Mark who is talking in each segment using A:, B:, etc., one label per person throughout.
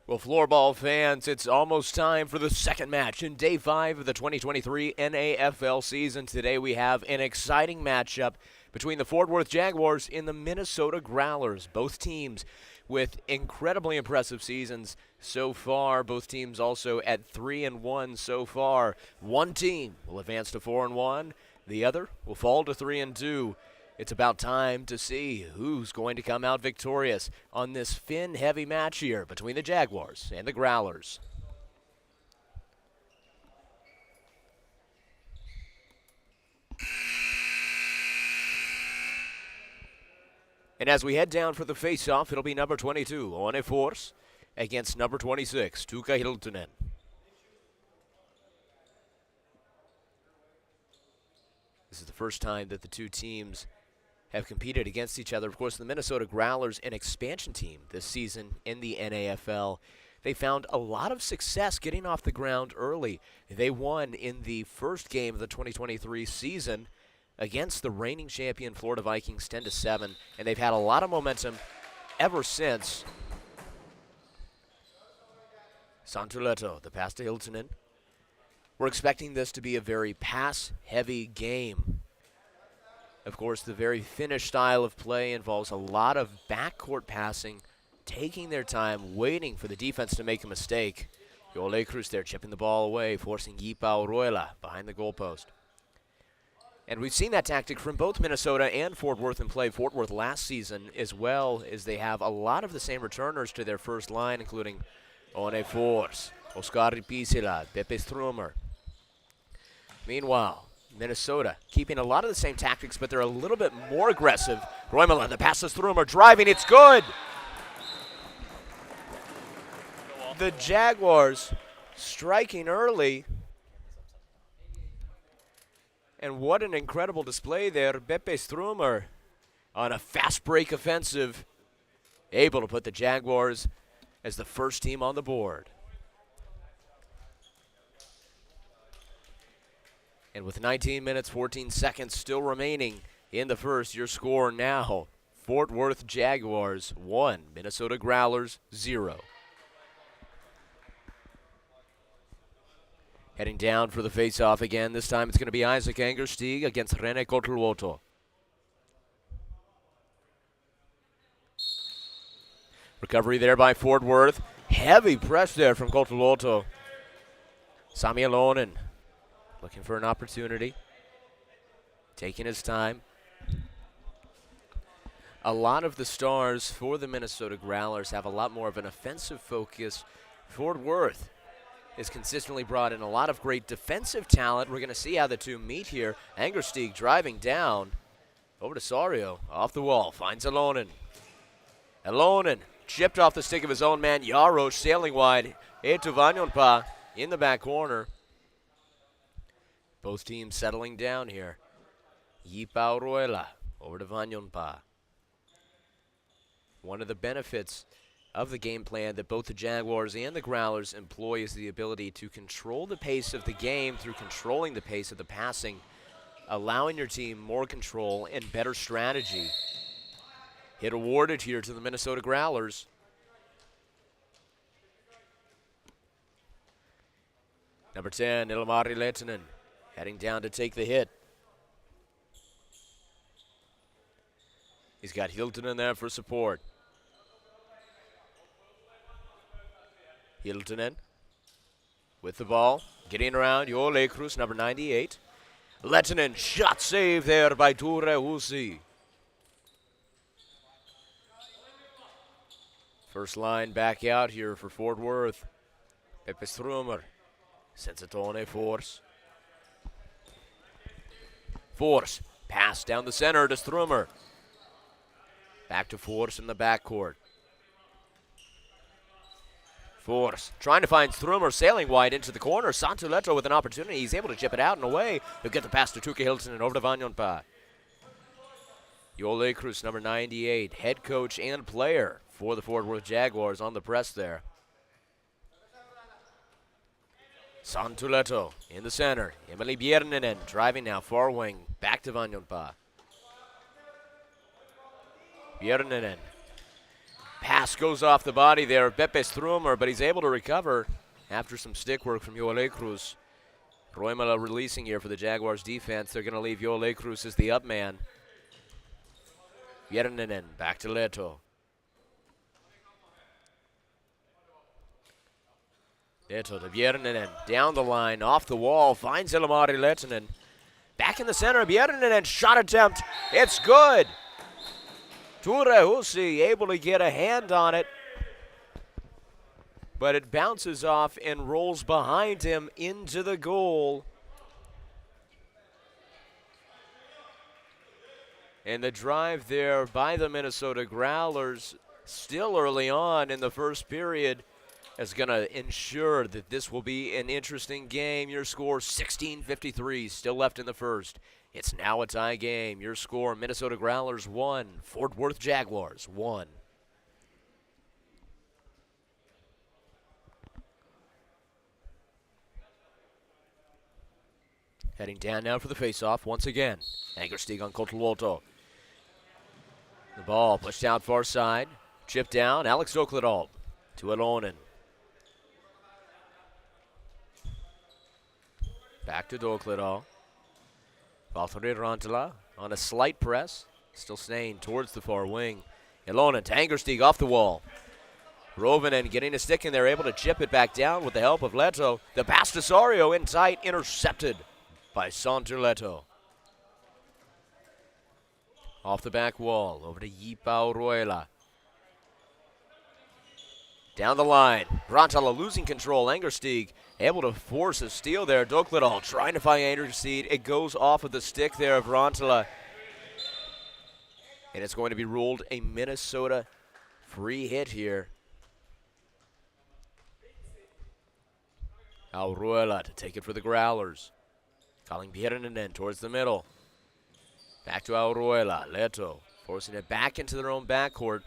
A: Well, floorball fans, it's almost time for the second match in Day 5 of the 2023 NAFL season. Today we have an exciting matchup between the Fort Worth Jaguars and the Minnesota Growlers. Both teams with incredibly impressive seasons so far. Both teams also at 3-1 so far. One team will advance to 4-1. The other will fall to 3-2. It's about time to see who's going to come out victorious on this fin-heavy match here between the Jaguars and the Growlers. And as we head down for the face-off, it'll be number 22, One Force, against number 26, Tuukka Hiltunen. This is the first time that the two teams have competed against each other. Of course, the Minnesota Growlers, an expansion team this season in the NAFL. They found a lot of success getting off the ground early. They won in the first game of the 2023 season against the reigning champion Florida Vikings 10-7, and they've had a lot of momentum ever since. Santuleto, the pass to Hiltunen. We're expecting this to be a very pass-heavy game. Of course, the very Finnish style of play involves a lot of backcourt passing, taking their time, waiting for the defense to make a mistake. Joel Cruz there chipping the ball away, forcing Yipa Oroila behind the goalpost. And we've seen that tactic from both Minnesota and Fort Worth in play. Fort Worth last season, as well as they have a lot of the same returners to their first line, including One Force, Oscar Pisila, Pepe Strumer. Meanwhile, Minnesota keeping a lot of the same tactics, but they're a little bit more aggressive. Roimala, the pass to Strumer, driving, it's good! The Jaguars striking early. And what an incredible display there. Pepe Strumer on a fast break offensive, able to put the Jaguars as the first team on the board. And with 19 minutes, 14 seconds still remaining in the first, your score now, Fort Worth Jaguars 1, Minnesota Growlers 0. Heading down for the face-off again. This time it's going to be Isaac Angersteig against Rene Kotelwoto. Recovery there by Fort Worth. Heavy press there from Kotelwoto. Sami Alonen looking for an opportunity. Taking his time. A lot of the stars for the Minnesota Growlers have a lot more of an offensive focus. Fort Worth has consistently brought in a lot of great defensive talent. We're going to see how the two meet here. Angersteig driving down. Over to Sario. Off the wall. Finds Alonen. Alonen chipped off the stick of his own man. Yarosh sailing wide. Eetu Vanyonpa in the back corner. Both teams settling down here. Yipa Oroila over to Vanyonpa. One of the benefits of the game plan that both the Jaguars and the Growlers employ is the ability to control the pace of the game through controlling the pace of the passing, allowing your team more control and better strategy. Hit awarded here to the Minnesota Growlers. Number 10, Ilmari Lehtinen, heading down to take the hit. He's got Hiltunen there for support. Hiltunen with the ball, getting around Joel Cruz, number 98. Lehtinen, shot save there by Ture Usi. First line back out here for Fort Worth. Pepe Strumer sends it to One Force. Force, pass down the center to Strumer. Back to Force in the backcourt. Force trying to find Strumer, sailing wide into the corner. Santuleto with an opportunity. He's able to chip it out and away. He'll get the pass to Tuukka Hiltunen over to Vanyonpa. Joel Cruz, number 98, head coach and player for the Fort Worth Jaguars on the press there. Santuleto in the center. Emily Bierninen driving now, far wing. Back to Vanyonpa. Bierninen Pass goes off the body there. Pepe Strumer, but he's able to recover after some stick work from Yoele Cruz. Roimala releasing here for the Jaguars defense. They're going to leave Yoele Cruz as the up man. Järninen back to Leto. Leto to Järninen. Down the line, off the wall, finds Ilmari Lehtinen. Back in the center, Järninen, shot attempt. It's good. Ture Husi able to get a hand on it, but it bounces off and rolls behind him into the goal. And the drive there by the Minnesota Growlers, still early on in the first period, is going to ensure that this will be an interesting game. Your score, 16:53, still left in the first. It's now a tie game. Your score, Minnesota Growlers 1, Fort Worth Jaguars 1. Heading down now for the faceoff once again. Angerstieg on Kotelwolto. The ball pushed out far side. Chipped down. Alex Dokledal to Alonen. Back to Dokledal. Valtteri Rantala on a slight press. Still staying towards the far wing. Alonen to Angerstieg off the wall. Rovinen getting a stick in there, able to chip it back down with the help of Leto. The pass to Sorio in tight, intercepted by Saunter Leto. Off the back wall, over to Yipao Roila. Down the line, Rantala losing control. Angerstieg able to force a steal there. Dokledal trying to find Angerstieg. It goes off of the stick there of Rantala. And it's going to be ruled a Minnesota free hit here. Auruela to take it for the Growlers. Calling Järninen towards the middle. Back to Auruela. Leto forcing it back into their own backcourt.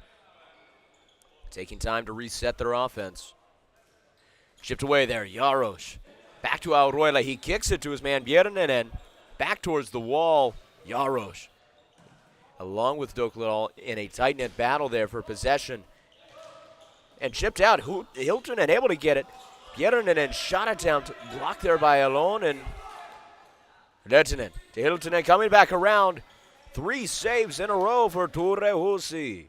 A: Taking time to reset their offense. Shipped away there, Jaros. Back to Auruela. He kicks it to his man Järninen. Back towards the wall, Jaros. Along with Dokledal in a tight-knit battle there for possession. And chipped out. Hiltonen able to get it. Järninen shot attempt blocked there by Alon, and Lehtinen to Hiltonen coming back around. 3 saves in a row for Ture Husi.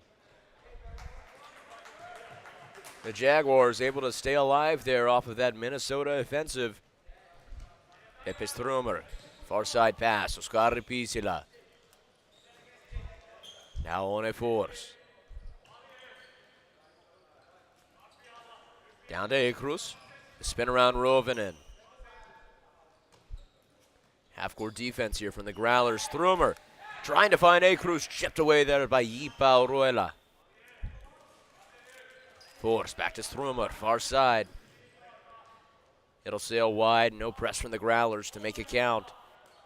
A: The Jaguars able to stay alive there off of that Minnesota offensive. Epistrumer, far side pass, Oscar Pisila. Now on a force. Down to Ekrus. The spin around Rovinen. Half-court defense here from the Growlers. Strumer trying to find Ekrus, chipped away there by Yipao Roila. Force back to Strumer, far side. It'll sail wide, no press from the Growlers to make it count.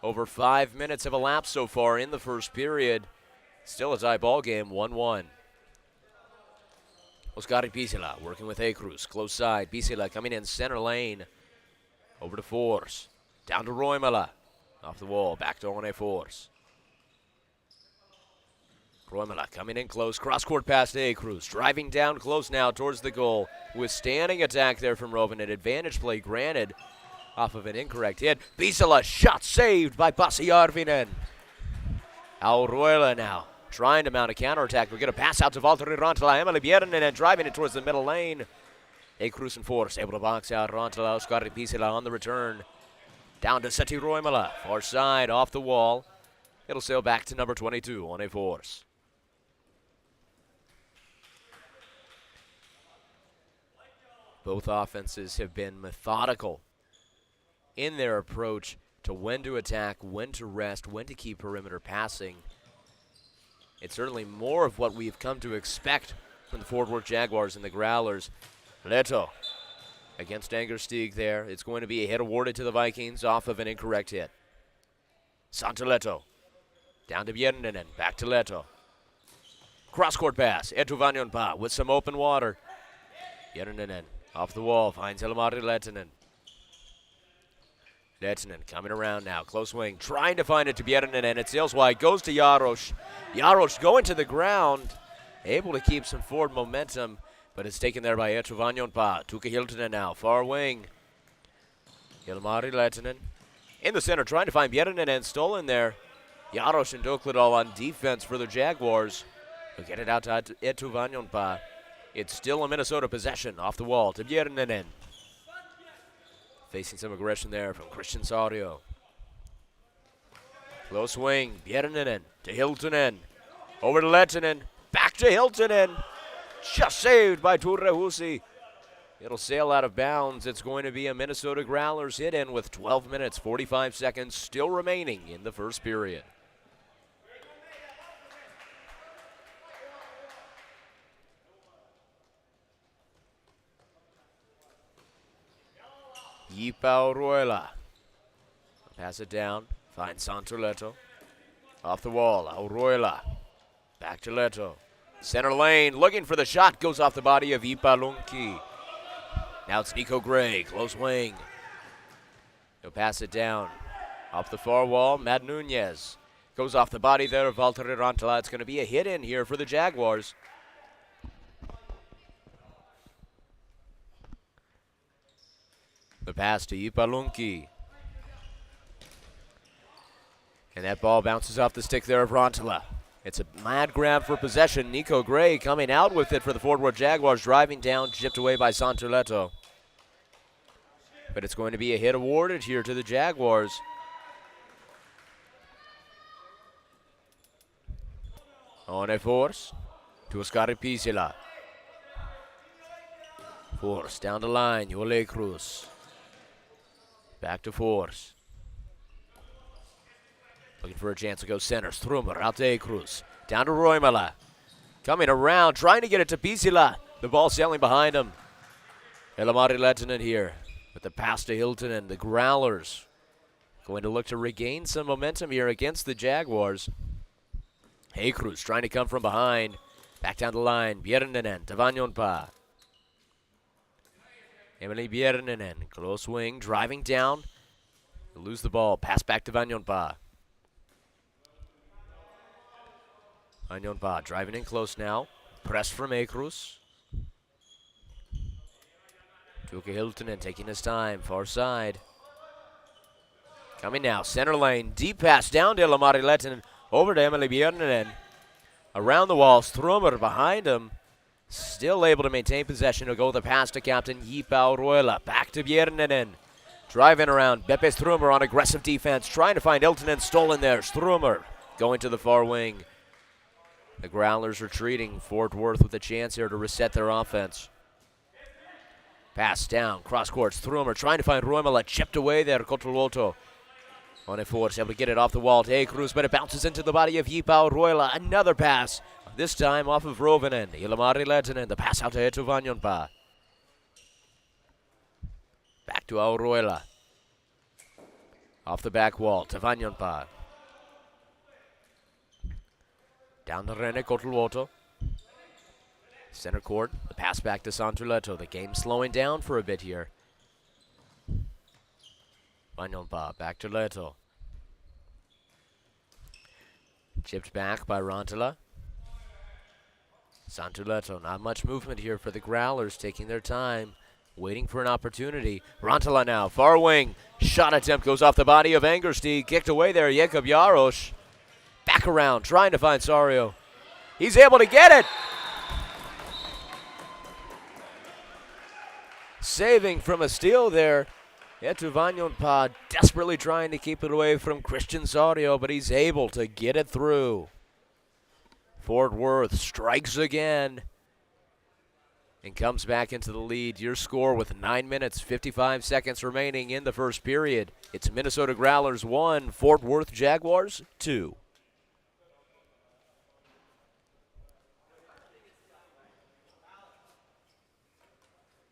A: Over 5 minutes have elapsed so far in the first period. Still a tie ball game, 1-1. Oskari Pisila working with Ekrus, close side. Pisila coming in center lane. Over to Force. Down to Roimala. Off the wall, back to One Force. Roimala coming in close, cross-court pass to Ekrus. Driving down close now towards the goal. Withstanding attack there from Rovinen. Advantage play granted off of an incorrect hit. Pisila shot saved by Pasi Arvinen. Auruela now trying to mount a counterattack. We're going to pass out to Valtteri Rantala. Emily Järninen driving it towards the middle lane. Ekrus and Force able to box out Rantala. Oskari Pisila on the return. Down to Seti Roimala. Far side, off the wall. It'll sail back to number 22 on a Force. Both offenses have been methodical in their approach to when to attack, when to rest, when to keep perimeter passing. It's certainly more of what we've come to expect from the Fort Worth Jaguars and the Growlers. Leto against Angerstieg there. It's going to be a hit awarded to the Vikings off of an incorrect hit. Santoleto. Down to Järninen. Back to Leto. Cross-court pass. Etu Vanjonpa with some open water. Järninen off the wall. Finds Ilmari Lehtinen. Lehtinen coming around now. Close wing. Trying to find it to Järninen. It sails wide. Goes to Jaros. Jaros going to the ground. able to keep some forward momentum, but it's taken there by Eetu Vanjonpa. Tuukka Hiltunen now, far wing. Ilmari Lehtinen in the center, trying to find Bjerinen, and stolen there. Jaros and Dokledal on defense for the Jaguars. They'll get it out to Eetu Vanjonpa. It's still a Minnesota possession off the wall to Bjerinen. Facing some aggression there from Christian Saurio. Close wing, Bjerinen to Hiltunen. Over to Lehtinen, back to Hiltunen. Just saved by Turre Husi. It'll sail out of bounds. It's going to be a Minnesota Growlers hit in with 12 minutes, 45 seconds still remaining in the first period. Yipao Roila. Pass it down. Finds Santo Leto. Off the wall. Auroila. Back to Leto. Center lane. Looking for the shot. Goes off the body of Ipalunki. Now it's Nico Gray. Close wing. He'll pass it down. Off the far wall. Matt Nunez. Goes off the body there of Valtteri Rantala. It's going to be a hit in here for the Jaguars. The pass to Ipalunki. And that ball bounces off the stick there of Rantala. It's a mad grab for possession. Nico Gray coming out with it for the Fort Worth Jaguars, driving down, chipped away by Santuleto. But it's going to be a hit awarded here to the Jaguars. On a force to Oscar Pisila. Force down the line, Yole Cruz. Back to Force. Looking for a chance to go center. Strumer out to A. Cruz. Down to Roimala. Coming around, trying to get it to Pisila. The ball sailing behind him. Elamari Lehtinen here with the pass to Hiltunen. The Growlers going to look to regain some momentum here against the Jaguars. A. Cruz trying to come from behind. Back down the line. Bjerinen to Vanjonpa. Emily Bjerinen, close wing, driving down. He'll lose the ball. Pass back to Vanjonpa. Vanjonpa driving in close now. Press from A. Cruz. Tuukka Hiltunen taking his time, far side. Coming now, center lane, deep pass down to Elamari Lehtinen. Over to Emily Bjerinen. Around the wall, Strumer behind him. Still able to maintain possession. He'll go with the pass to Captain Yipao Roila. Back to Bjerinen. Driving around. Beppe Strumer on aggressive defense. Trying to find Hiltunen. Stolen there. Strumer going to the far wing. The Growlers retreating. Fort Worth with a chance here to reset their offense. Pass down. Cross court. Strumer trying to find Roimala. Chipped away there. Cotruoto. On a force. Able to get it off the wall to A. Cruz, but it bounces into the body of Yipao Roila. Another pass. This time off of Rovinen. Ilmari Lehtinen. The pass out to Eetu Vanjonpa. Back to Auroila. Off the back wall to Vanjonpa. Down to Rene Cotruoto. Center court. The pass back to Santuleto. The game slowing down for a bit here. Vanjonpa back to Leto. Chipped back by Rantala. Santuleto, not much movement here for the Growlers, taking their time, waiting for an opportunity. Rantala now, far wing. Shot attempt goes off the body of Angerstein. Kicked away there, Jakob Jaros. Back around, trying to find Sario. He's able to get it. Saving from a steal there. Eetu Vanjonpa desperately trying to keep it away from Christian Sario, but he's able to get it through. Fort Worth strikes again and comes back into the lead. Your score with 9 minutes, 55 seconds remaining in the first period. It's Minnesota Growlers 1, Fort Worth Jaguars 2.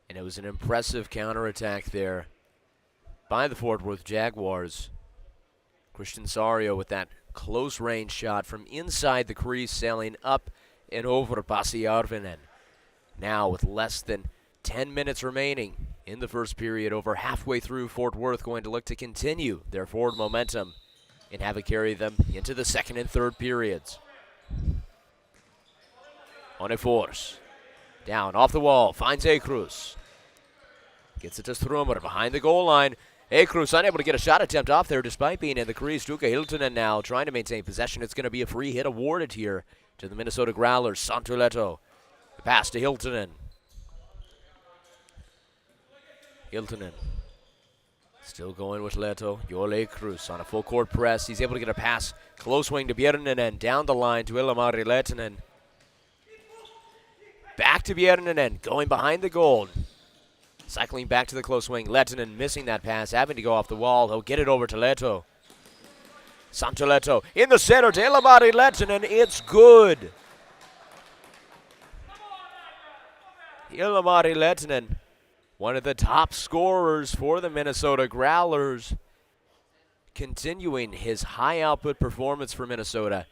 A: And it was an impressive counterattack there by the Fort Worth Jaguars. Christian Sario with that close range shot from inside the crease, sailing up and over Pasi Arvinen. Now with less than 10 minutes remaining in the first period, over halfway through, Fort Worth going to look to continue their forward momentum and have it carry them into the second and third periods. On a force. Down, off the wall, finds Akrus. Gets it to Strömer behind the goal line. Akrus unable to get a shot attempt off there despite being in the crease. Tuukka Hiltunen now trying to maintain possession. It's going to be a free hit awarded here to the Minnesota Growlers. Santuleto. The pass to Hiltunen. Hiltunen. Still going with Leto. Joel Akrus on a full court press. He's able to get a pass. Close wing to Björninen. Down the line to Ilmari Lehtinen. Back to Björninen. Going behind the goal. Cycling back to the close wing. Lehtinen missing that pass. Having to go off the wall. He'll get it over to Leto. Santuleto in the center to Ilmari Lehtinen. It's good. Ilmari Lehtinen, one of the top scorers for the Minnesota Growlers, continuing his high output performance for Minnesota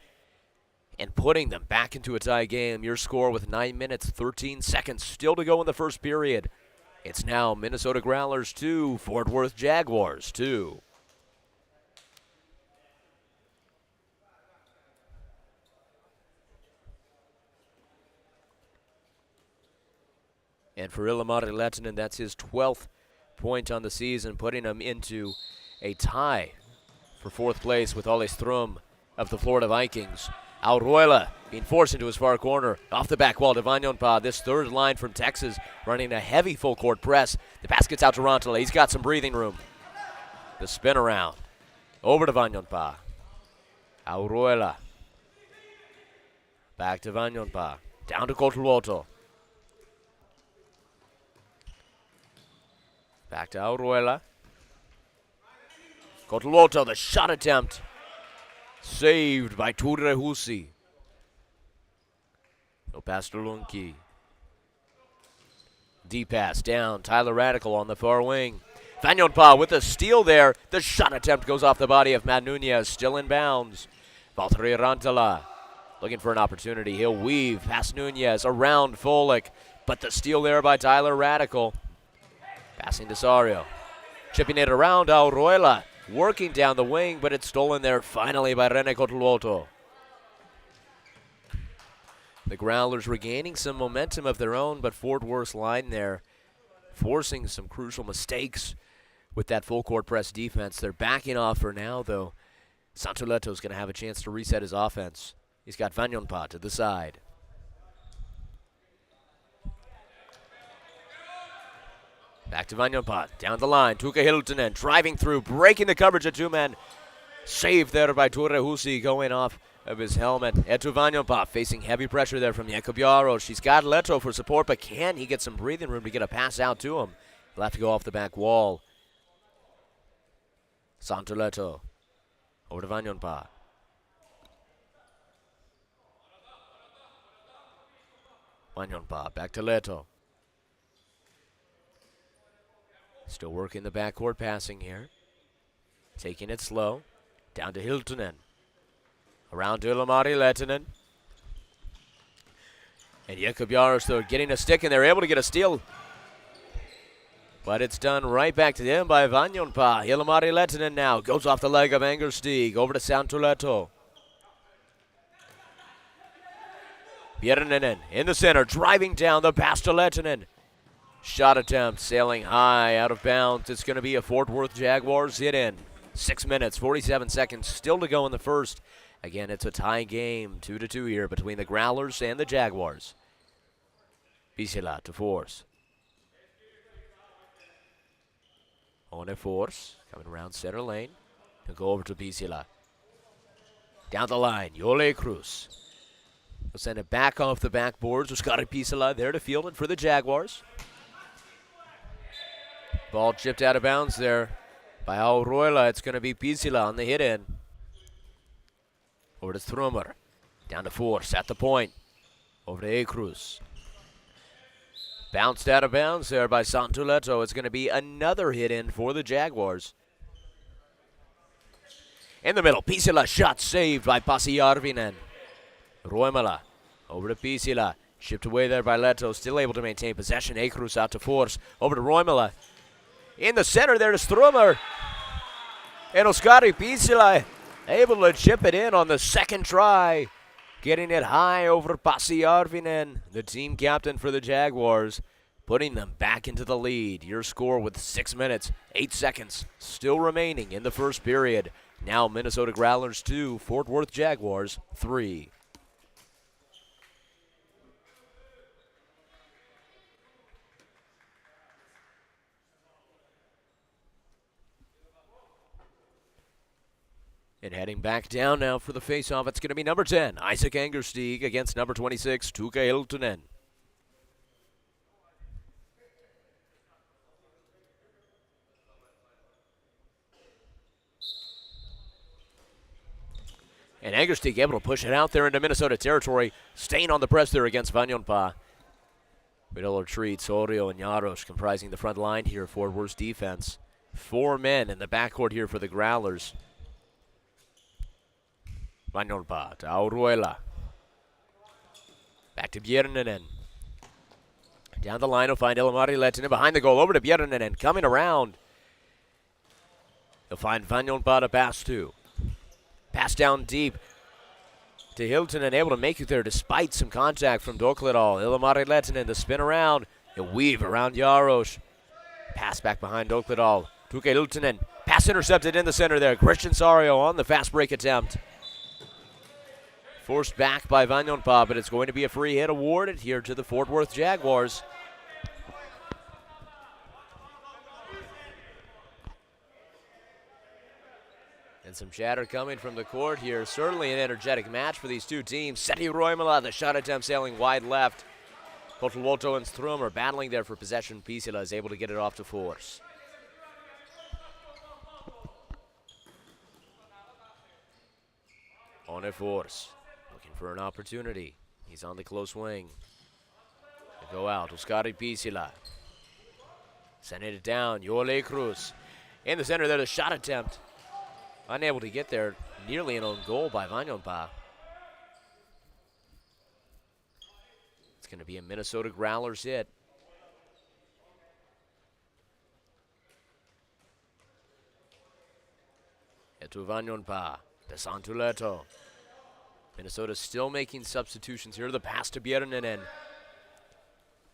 A: and putting them back into a tie game. Your score with 9 minutes, 13 seconds still to go in the first period. It's now Minnesota Growlers 2, Fort Worth Jaguars 2. And for Ilmari Lehtinen, that's his 12th point on the season, putting him into a tie for 4th place with Ole Ström of the Florida Vikings. Auroila being forced into his far corner. Off the back wall to Vanjonpa. This third line from Texas running a heavy full court press. The pass gets out to Rantala. He's got some breathing room. The spin around. Over to Vanjonpa. Auroila. Back to Vanjonpa. Down to Kotuluoto. Back to Auroila. Kotuluoto, the shot attempt. Saved by Turre Husi. No pass to Lunki. Deep pass down. Tyler Radical on the far wing. Vanjonpa with a steal there. The shot attempt goes off the body of Matt Nunez. Still in bounds. Valtteri Rantala looking for an opportunity. He'll weave past Nunez around Folick. But the steal there by Tyler Radical. Passing to Sario. Chipping it around Auroila. Working down the wing, but it's stolen there finally by Rene Kotuluoto. The Growlers regaining some momentum of their own, but Fort Worth's line there forcing some crucial mistakes with that full court press defense. They're backing off for now, though. Santuleto's going to have a chance to reset his offense. He's got Vanjonpa to the side. Back to Vanjonpa, down the line, Tuukka Hiltunen driving through, breaking the coverage of 2 men. Saved there by Turre Husi going off of his helmet. Eetu Vanjonpa facing heavy pressure there from Jakob Jaro. She's got Leto for support, but can he get some breathing room to get a pass out to him? He'll have to go off the back wall. Santuleto, over to Vanjonpa. Vanjonpa, back to Leto. Still working the backcourt passing here. Taking it slow. Down to Hiltunen. Around to Ilmari Lehtinen. And Jakob Jaro still getting a stick, and they're able to get a steal. But it's done right back to them by Vanjonpa. Ilmari Lehtinen now goes off the leg of Angerstieg. Over to Santuleto. Björninen in the center, driving down the pass to Lehtinen. Shot attempt sailing high, out of bounds. It's going to be a Fort Worth Jaguars hit in. 6 minutes, 47 seconds still to go in the first. Again, it's a tie game, 2-2 here between the Growlers and the Jaguars. Pisila to force. On a force, coming around center lane. He'll go over to Pisila. Down the line, Joel Cruz. He'll send it back off the backboards with Scotty Pisila there to field it for the Jaguars. Ball chipped out of bounds there by Auroila. It's going to be Pisila on the hit in. Over to Strömer. Down to force at the point. Over to Akrus. Bounced out of bounds there by Santuleto. It's going to be another hit in for the Jaguars. In the middle, Pisila shot saved by Pasi Järvinen. Roimala over to Pisila. Shipped away there by Leto. Still able to maintain possession. Akrus out to force. Over to Roimala. In the center there to Strömer. And Oskari Pisila able to chip it in on the second try. Getting it high over Pasi Arvinen, the team captain for the Jaguars, putting them back into the lead. Your score with 6 minutes, 8 seconds still remaining in the first period. Now Minnesota Growlers 2, Fort Worth Jaguars 3. And heading back down now for the faceoff, it's going to be number 10, Isaac Angersteig, against number 26, Tuukka Hiltunen. And Angersteig able to push it out there into Minnesota territory, staying on the press there against Vanjonpa. Middle retreat, Sorio and Jaros comprising the front line here for Worth's defense. 4 men in the backcourt here for the Growlers. Vanjonpa to Auruela. Back to Björninen. Down the line, he'll find Ilmari Lehtinen behind the goal, over to Björninen, coming around. He'll find Vanjonpa to pass to. Pass down deep to Hiltunen, able to make it there despite some contact from Doklidal. Ilmari Lehtinen to spin around. He'll weave around Jaros. Pass back behind Doklidal. Tuukka Hiltunen. Pass intercepted in the center there. Christian Sario on the fast break attempt. Forced back by Vanjonpa, but it's going to be a free hit awarded here to the Fort Worth Jaguars. And some chatter coming from the court here. Certainly an energetic match for these two teams. Seti Roimala, the shot attempt sailing wide left. Kotelwoto and Strum are battling there for possession. Pisila is able to get it off to Force. On a Force. For an opportunity. He's on the close wing. To go out. Oskari Pisila. Sending it down. Yole Cruz. In the center there, the shot attempt. Unable to get there. Nearly an own goal by Vanjonpa. It's going to be a Minnesota Growlers hit. Etu Vanjonpa. De Santuleto. Minnesota still making substitutions here. The pass to Björninen.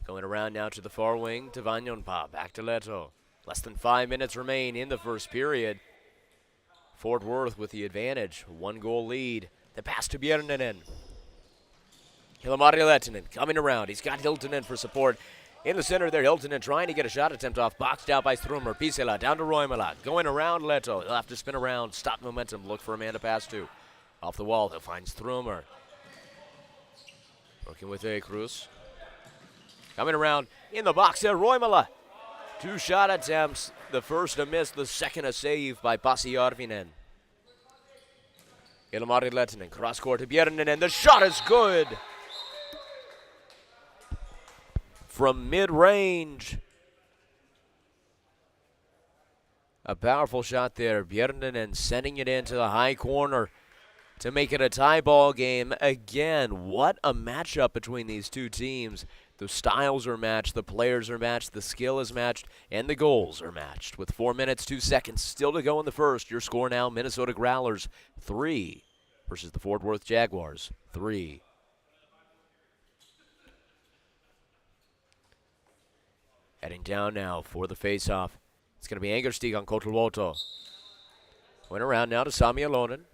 A: Going around now to the far wing to Vanjonpa. Back to Leto. Less than 5 minutes remain in the first period. Fort Worth with the advantage. 1-goal lead. The pass to Björninen. Ilmari Lehtinen coming around. He's got Hiltunen for support. In the center there, Hiltunen trying to get a shot attempt off. Boxed out by Strummer. Pisela down to Roimala. Going around Leto. He'll have to spin around. Stop momentum. Look for a man to pass to. Off the wall, he'll find Strummer. Working with A. Cruz. Coming around in the box there, Roimala. 2 shot attempts. The first a miss, the second a save by Pasi Arvinen. Ilmari Lehtinen, cross court to Björninen. The shot is good. From mid-range. A powerful shot there. Björninen sending it into the high corner to make it a tie ball game. Again, what a matchup between these two teams. The styles are matched, the players are matched, the skill is matched, and the goals are matched. With 4 minutes, 2 seconds still to go in the first, your score now, Minnesota Growlers 3 versus the Fort Worth Jaguars 3. Heading down now for the faceoff. It's going to be Angersteig on Kotelwoto. Went around now to Sami Alonen.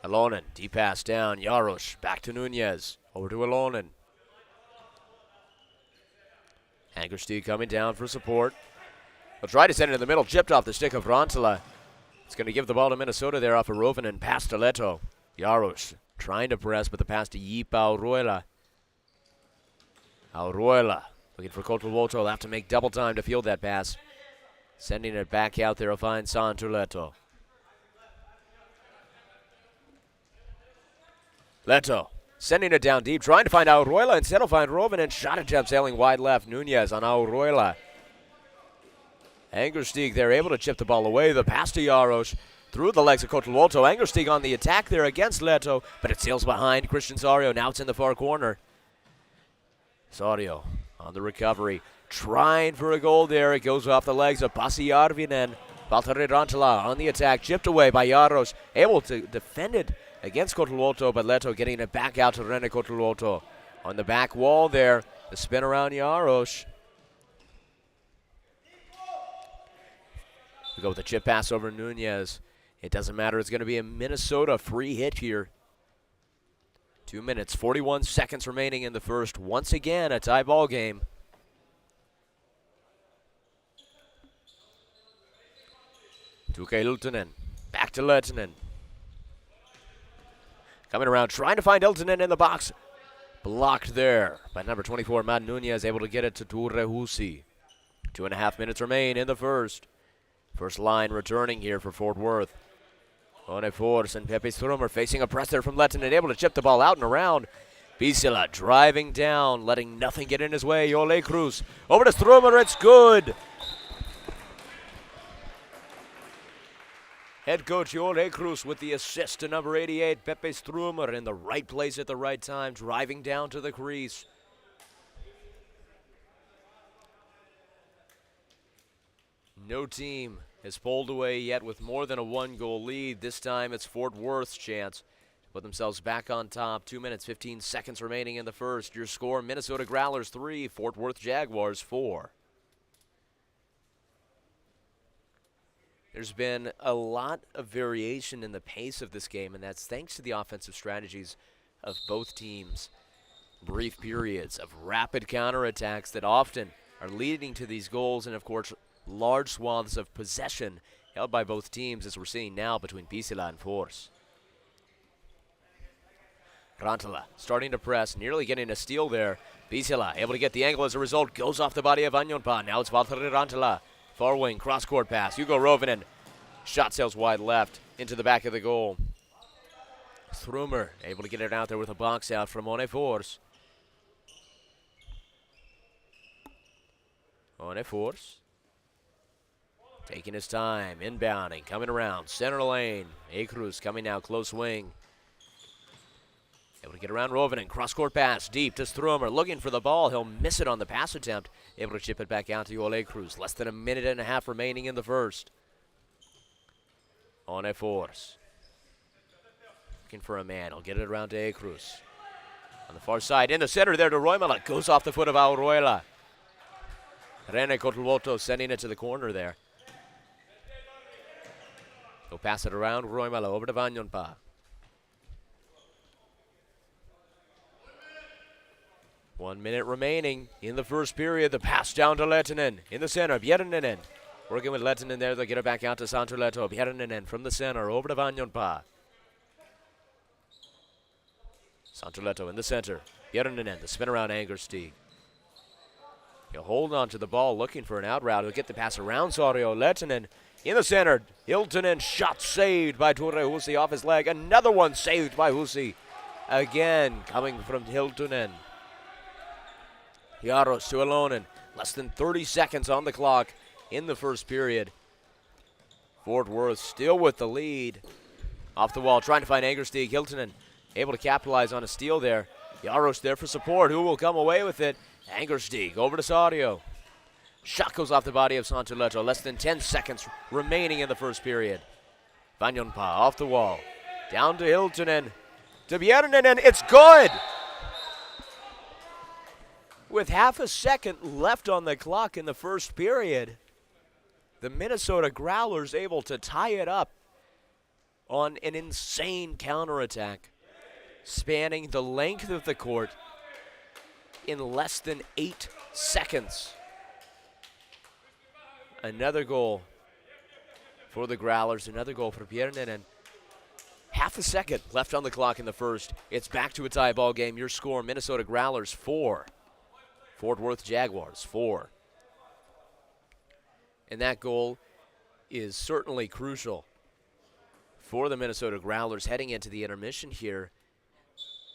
A: Alonen, deep pass down. Jaros, back to Nunez. Over to Alonen. Angersteig coming down for support. He'll try to send it in the middle. Chipped off the stick of Rantala. It's going to give the ball to Minnesota there off of Rovinen and pass to Leto. Jaros trying to press, but the pass to Yipa Auruela. Auruela looking for Kotelwoto. He'll have to make double time to field that pass. Sending it back out there. He'll find Santuleto. Leto sending it down deep, trying to find Auruela. Instead, he'll find Rovinen. Shot attempt sailing wide left. Nunez on Auruela. Angersteig there, able to chip the ball away. The pass to Jaros through the legs of Kotelwoto. Angersteig on the attack there against Leto, but it sails behind Christian Sario. Now it's in the far corner. Sario on the recovery, trying for a goal there. It goes off the legs of Pasi Arvinen. Valtteri Rantala on the attack, chipped away by Jaros, able to defend it against Cotuluoto, but Leto getting it back out to Rene Cotuluoto. On the back wall there, the spin around Jaros. We go with the chip pass over Nunez. It doesn't matter, it's going to be a Minnesota free hit here. 2 minutes, 41 seconds remaining in the first. Once again, a tie ball game. Tuukka Hiltunen, back to Lehtinen. Coming around, trying to find Hiltunen in the box. Blocked there by number 24, Matt Nunez, able to get it to Ture Husi. 2.5 minutes remain in the first. First line returning here for Fort Worth. One Force and Pepe Strummer facing a press there from Lehtinen, able to chip the ball out and around. Pisila driving down, letting nothing get in his way. Ole Cruz over to Strummer, it's good. Head coach Ole Cruz with the assist to number 88, Pepe Strummer, in the right place at the right time, driving down to the crease. No team has pulled away yet with more than a 1-goal lead. This time it's Fort Worth's chance to put themselves back on top. 2 minutes, 15 seconds remaining in the first. Your score, Minnesota Growlers 3, Fort Worth Jaguars 4. There's been a lot of variation in the pace of this game, and that's thanks to the offensive strategies of both teams. Brief periods of rapid counterattacks that often are leading to these goals, and of course, large swaths of possession held by both teams, as we're seeing now between Pisila and Force. Rantala starting to press, nearly getting a steal there. Pisila able to get the angle as a result, goes off the body of Anjonpa. Now it's Valtteri Rantala. Far wing, cross-court pass. Hugo Rovinen. Shot sails wide left into the back of the goal. Strummer able to get it out there with a box out from One Force. One Force. Taking his time, inbounding, coming around, center lane. Acruz coming now, close wing. Able to get around Rovinen, cross-court pass, deep to Strummer, looking for the ball. He'll miss it on the pass attempt. Able to chip it back out to Ole Cruz. Less than a minute and a half remaining in the first. One Force. Looking for a man. He'll get it around to Acruz. On the far side, in the center there to Roimala. Goes off the foot of Auroila. Rene Cotuluoto sending it to the corner there. He'll pass it around. Roimala over to Vanjonpa. One minute remaining in the first period. The pass down to Lehtinen. In the center, Bjerninen. Working with Lehtinen there. They'll get it back out to Santuleto. Bjerninen from the center over to Vanjonpa. Santuleto in the center. Bjerninen, the spin around Angersteig. He'll hold on to the ball, looking for an out route. He'll get the pass around Saurio. Lehtinen in the center. Hiltunen, shot saved by Ture Husi off his leg. Another one saved by Husi. Again, coming from Hiltunen. Jaros to Alonen. Less than 30 seconds on the clock in the first period. Fort Worth still with the lead. Off the wall, trying to find Angersteig. Hiltunen able to capitalize on a steal there. Jaros there for support. Who will come away with it? Angersteig over to Saurio. Shot goes off the body of Santuleto. Less than 10 seconds remaining in the first period. Vanjonpa off the wall. Down to Hiltunen. To Bjerninen. It's good! With half a second left on the clock in the first period, the Minnesota Growlers able to tie it up on an insane counterattack, spanning the length of the court in less than 8 seconds. Another goal for the Growlers, another goal for Bjerninen. Half a second left on the clock in the first. It's back to a tie ball game. Your score, Minnesota Growlers 4. Fort Worth Jaguars 4. And that goal is certainly crucial for the Minnesota Growlers heading into the intermission here.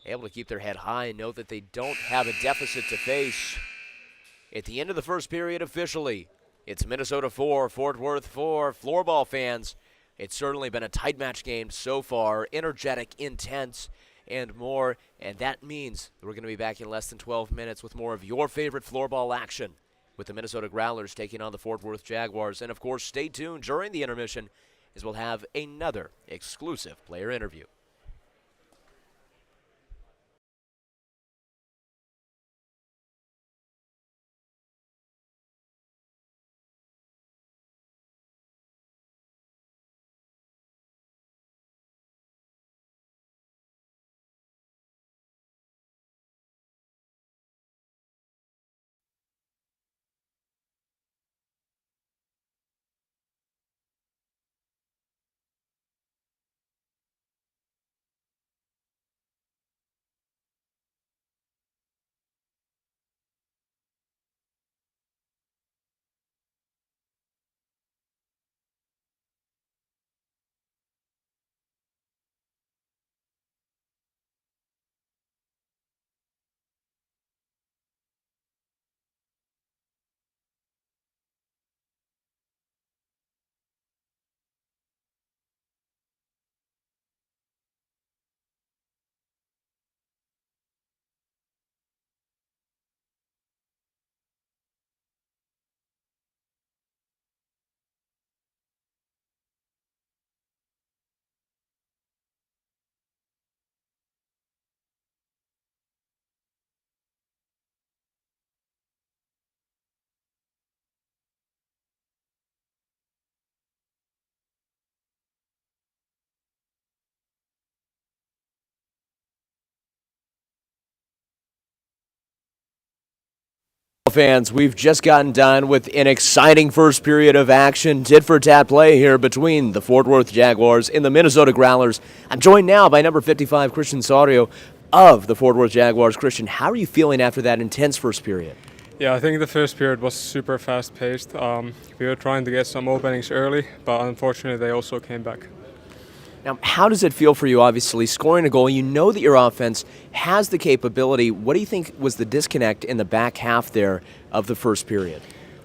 A: Able to keep their head high and know that they don't have a deficit to face. At the end of the first period officially, it's Minnesota 4, Fort Worth 4. Floorball fans, it's certainly been a tight match game so far. Energetic, intense, and more, and that means that we're going to be back in less than 12 minutes with more of your favorite floorball action with the Minnesota Growlers taking on the Fort Worth Jaguars. And, of course, stay tuned during the intermission as we'll have another exclusive player interview. Fans, we've just gotten done with an exciting first period of action, tit-for-tat play here between the Fort Worth Jaguars and the Minnesota Growlers. I'm joined now by number 55, Christian Saurio of the Fort Worth Jaguars. Christian, how are you feeling after that intense first period?
B: Yeah, I think the first period was super fast-paced. We were trying to get some openings early, but unfortunately they also came back.
A: Now, how does it feel for you, obviously, scoring a goal? You know that your offense has the capability. What do you think was the disconnect in the back half there of the first period?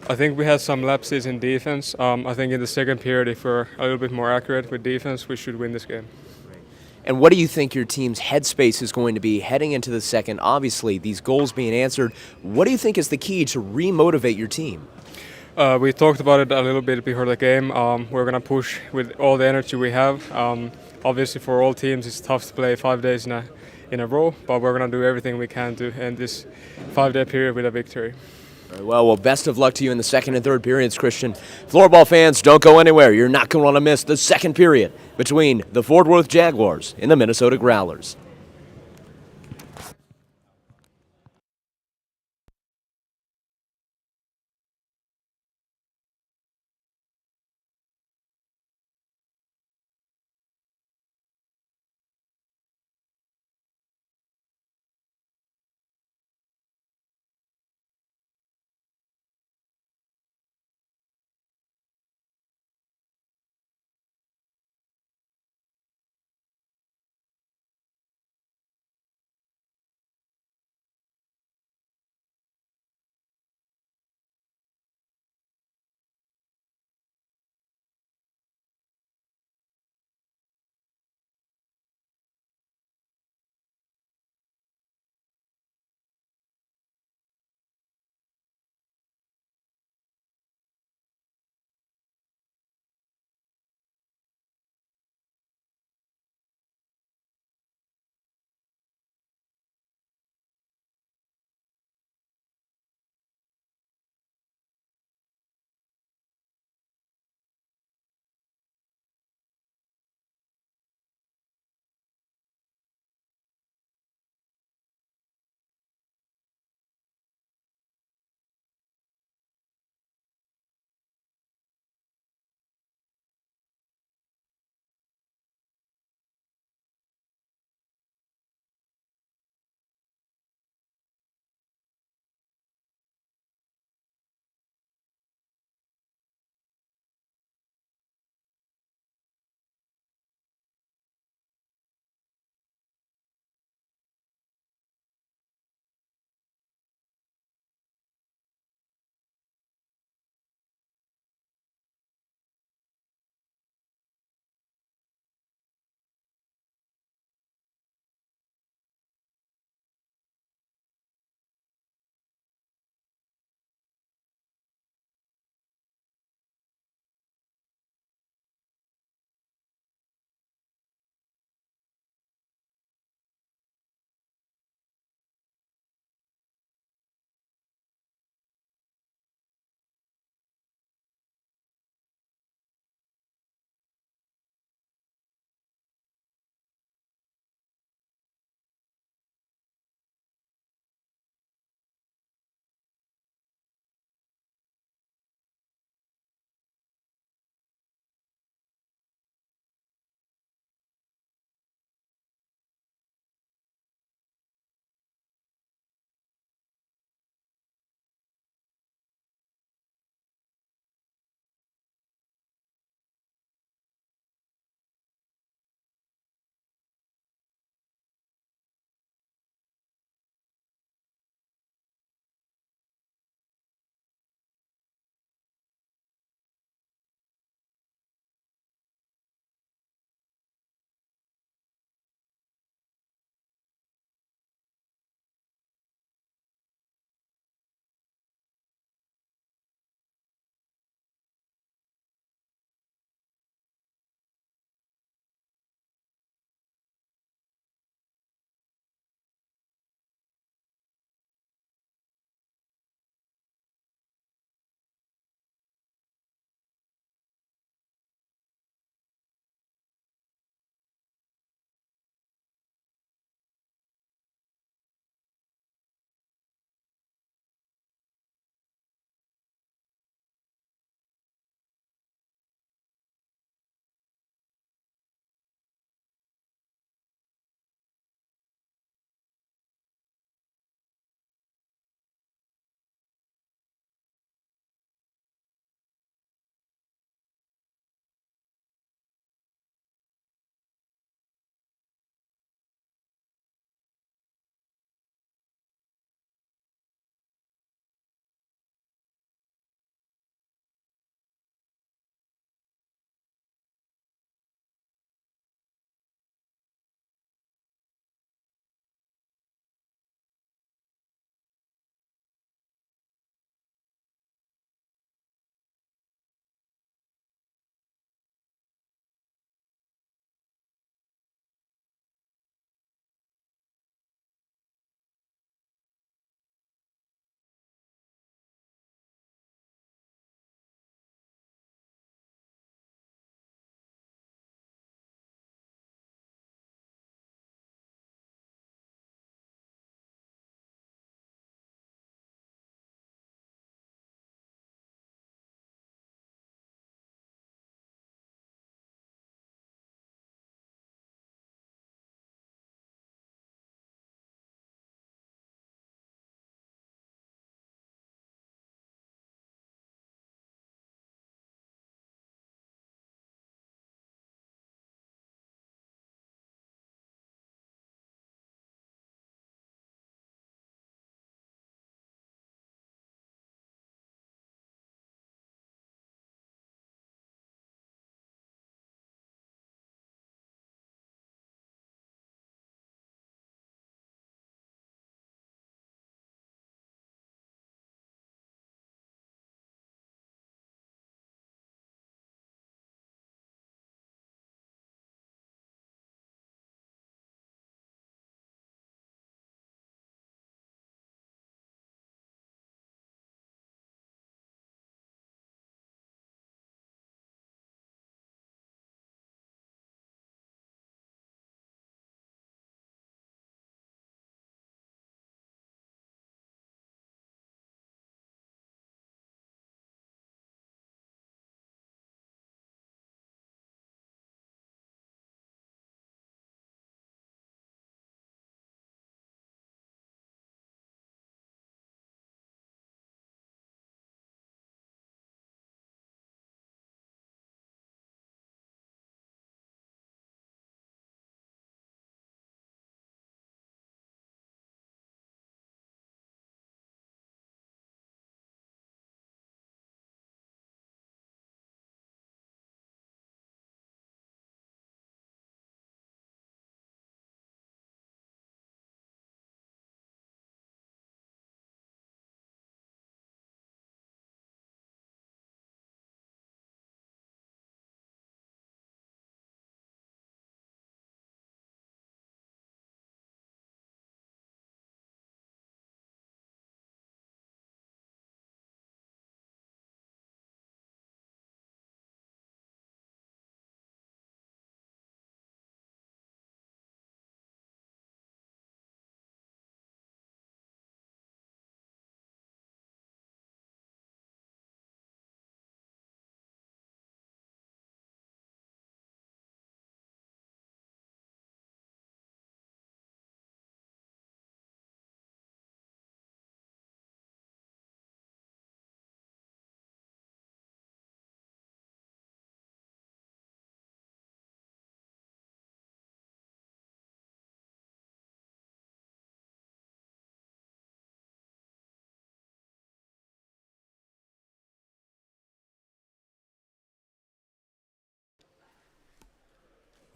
B: I think we had some lapses in defense. I think in the second period, if we're a little bit more accurate with defense, we should win this game.
A: And what do you think your team's headspace is going to be heading into the second? Obviously, these goals being answered. What do you think is the key to re-motivate your team?
B: We talked about it a little bit before the game. We're going to push with all the energy we have. Obviously, for all teams, it's tough to play 5 days in a row, but we're going to do everything we can to end this 5-day period with a victory.
A: Very well, best of luck to you in the second and third periods, Christian. Floorball fans, don't go anywhere. You're not going to want to miss the second period between the Fort Worth Jaguars and the Minnesota Growlers.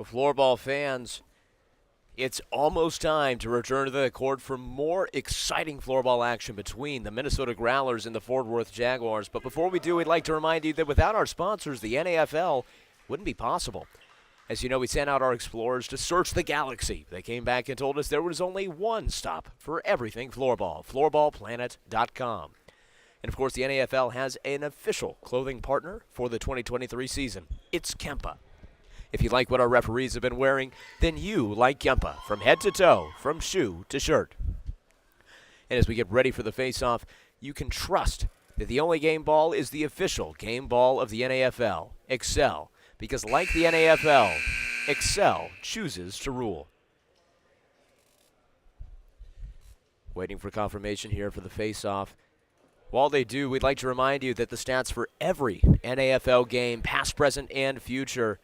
A: Well, floorball fans, it's almost time to return to the court for more exciting floorball action between the Minnesota Growlers and the Fort Worth Jaguars. But before we do, we'd like to remind you that without our sponsors, the NFL wouldn't be possible. As you know, we sent out our explorers to search the galaxy. They came back and told us there was only one stop for everything floorball, floorballplanet.com. And, of course, the NFL has an official clothing partner for the 2023 season. It's Kempa. If you like what our referees have been wearing, then you like Kempa from head to toe, from shoe to shirt. And as we get ready for the face-off, you can trust that the only game ball is the official game ball of the NFL. Excel. Because like the NFL, Excel chooses to rule. Waiting for confirmation here for the face-off. While they do, we'd like to remind you that the stats for every NFL game, past, present, and future,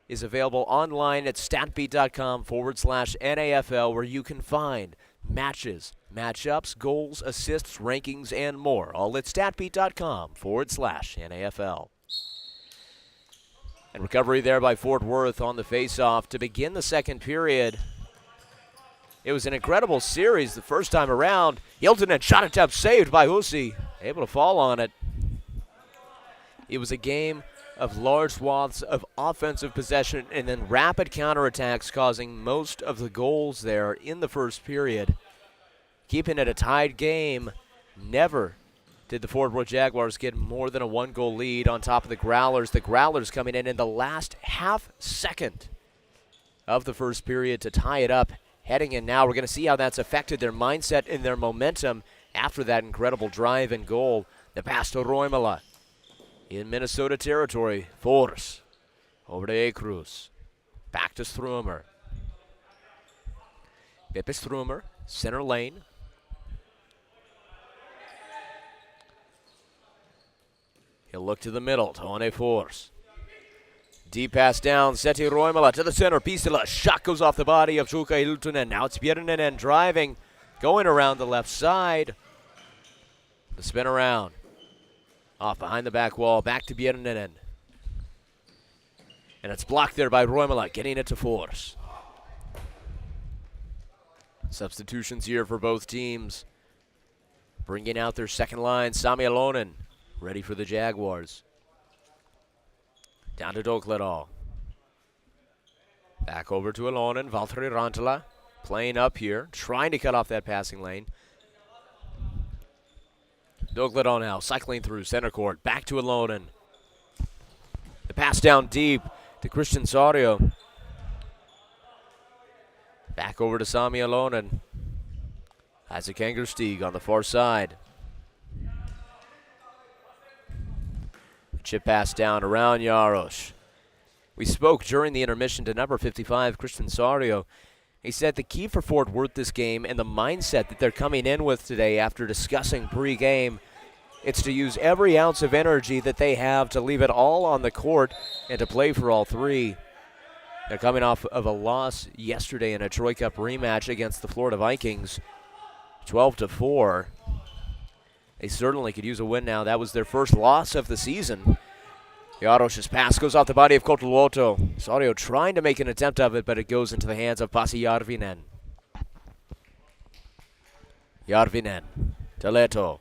A: is available online at statbeat.com/NAFL, where you can find matches, matchups, goals, assists, rankings, and more. All at statbeat.com/NAFL. And recovery there by Fort Worth on the faceoff to begin the second period. It was an incredible series the first time around. Hilton and shot attempt saved by Husi, able to fall on it. It was a game of large swaths of offensive possession and then rapid counterattacks, causing most of the goals there in the first period. Keeping it a tied game, never did the Fort Worth Jaguars get more than a one-goal lead on top of the Growlers. The Growlers coming in the last half second of the first period to tie it up. Heading in now, we're going to see how that's affected their mindset and their momentum after that incredible drive and goal. The pass to Roimala in Minnesota territory. Force over to A. Cruz. Back to Strumer. Pepe Strumer, center lane. He'll look to the middle. Tone Force. Deep pass down. Seti Roimala to the center. Pisila. Shot goes off the body of Jukka Hiltunen. Now it's Björninen driving. Going around the left side. The spin around. Off behind the back wall. Back to Björninen. And it's blocked there by Roimala. Getting it to Force. Substitutions here for both teams. Bringing out their second line. Sami Alonen. Ready for the Jaguars. Down to Dokledal. Back over to Alonen. Valtteri Rantala playing up here. Trying to cut off that passing lane. Dokledal now cycling through center court. Back to Alonen. The pass down deep to Christian Sario. Back over to Sami Alonen. Isaac Angerstieg on the far side. Chip pass down around Jaros. We spoke during the intermission to number 55, Christian Sario. He said the key for Fort Worth this game and the mindset that they're coming in with today after discussing pre-game, it's to use every ounce of energy that they have to leave it all on the court and to play for all three. They're coming off of a loss yesterday in a Troy Cup rematch against the Florida Vikings, 12-4. They certainly could use a win now. That was their first loss of the season. Jaros's pass goes off the body of Kotuluoto. Sario trying to make an attempt of it, but it goes into the hands of Pasi Järvinen. Järvinen to Leto.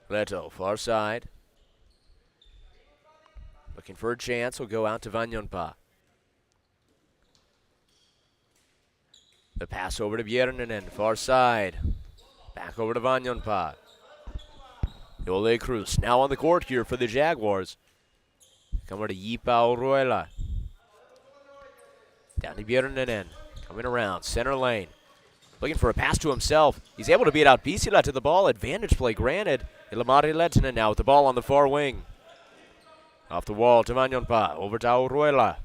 A: Leto, far side. Looking for a chance. Will go out to Vanjonpa. The pass over to Björninen, far side. Back over to Vanjonpa. Ole Cruz now on the court here for the Jaguars. Coming to Yipa Oroila. Down to Björninen. Coming around, center lane. Looking for a pass to himself. He's able to beat out Pisila to the ball. Advantage play granted. Ilmari Lehtinen now with the ball on the far wing. Off the wall to Vanjonpa. Over to Oroila.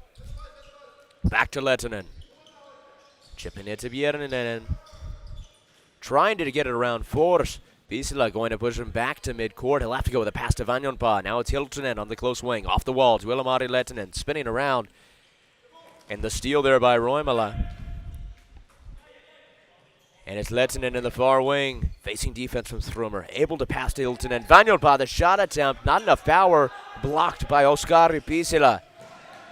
A: Back to Lehtinen. Chipping it to Björninen. Trying to get it around Force. Pisila going to push him back to midcourt. He'll have to go with a pass to Vanjonpa. Now it's Hiltunen on the close wing. Off the wall to Ilmari Lehtinen. Spinning around. And the steal there by Roimala. And it's Lehtinen in the far wing, facing defense from Strömer. Able to pass to Hiltunen. Vanjolpa, the shot attempt, not enough power, blocked by Oskari Pisila.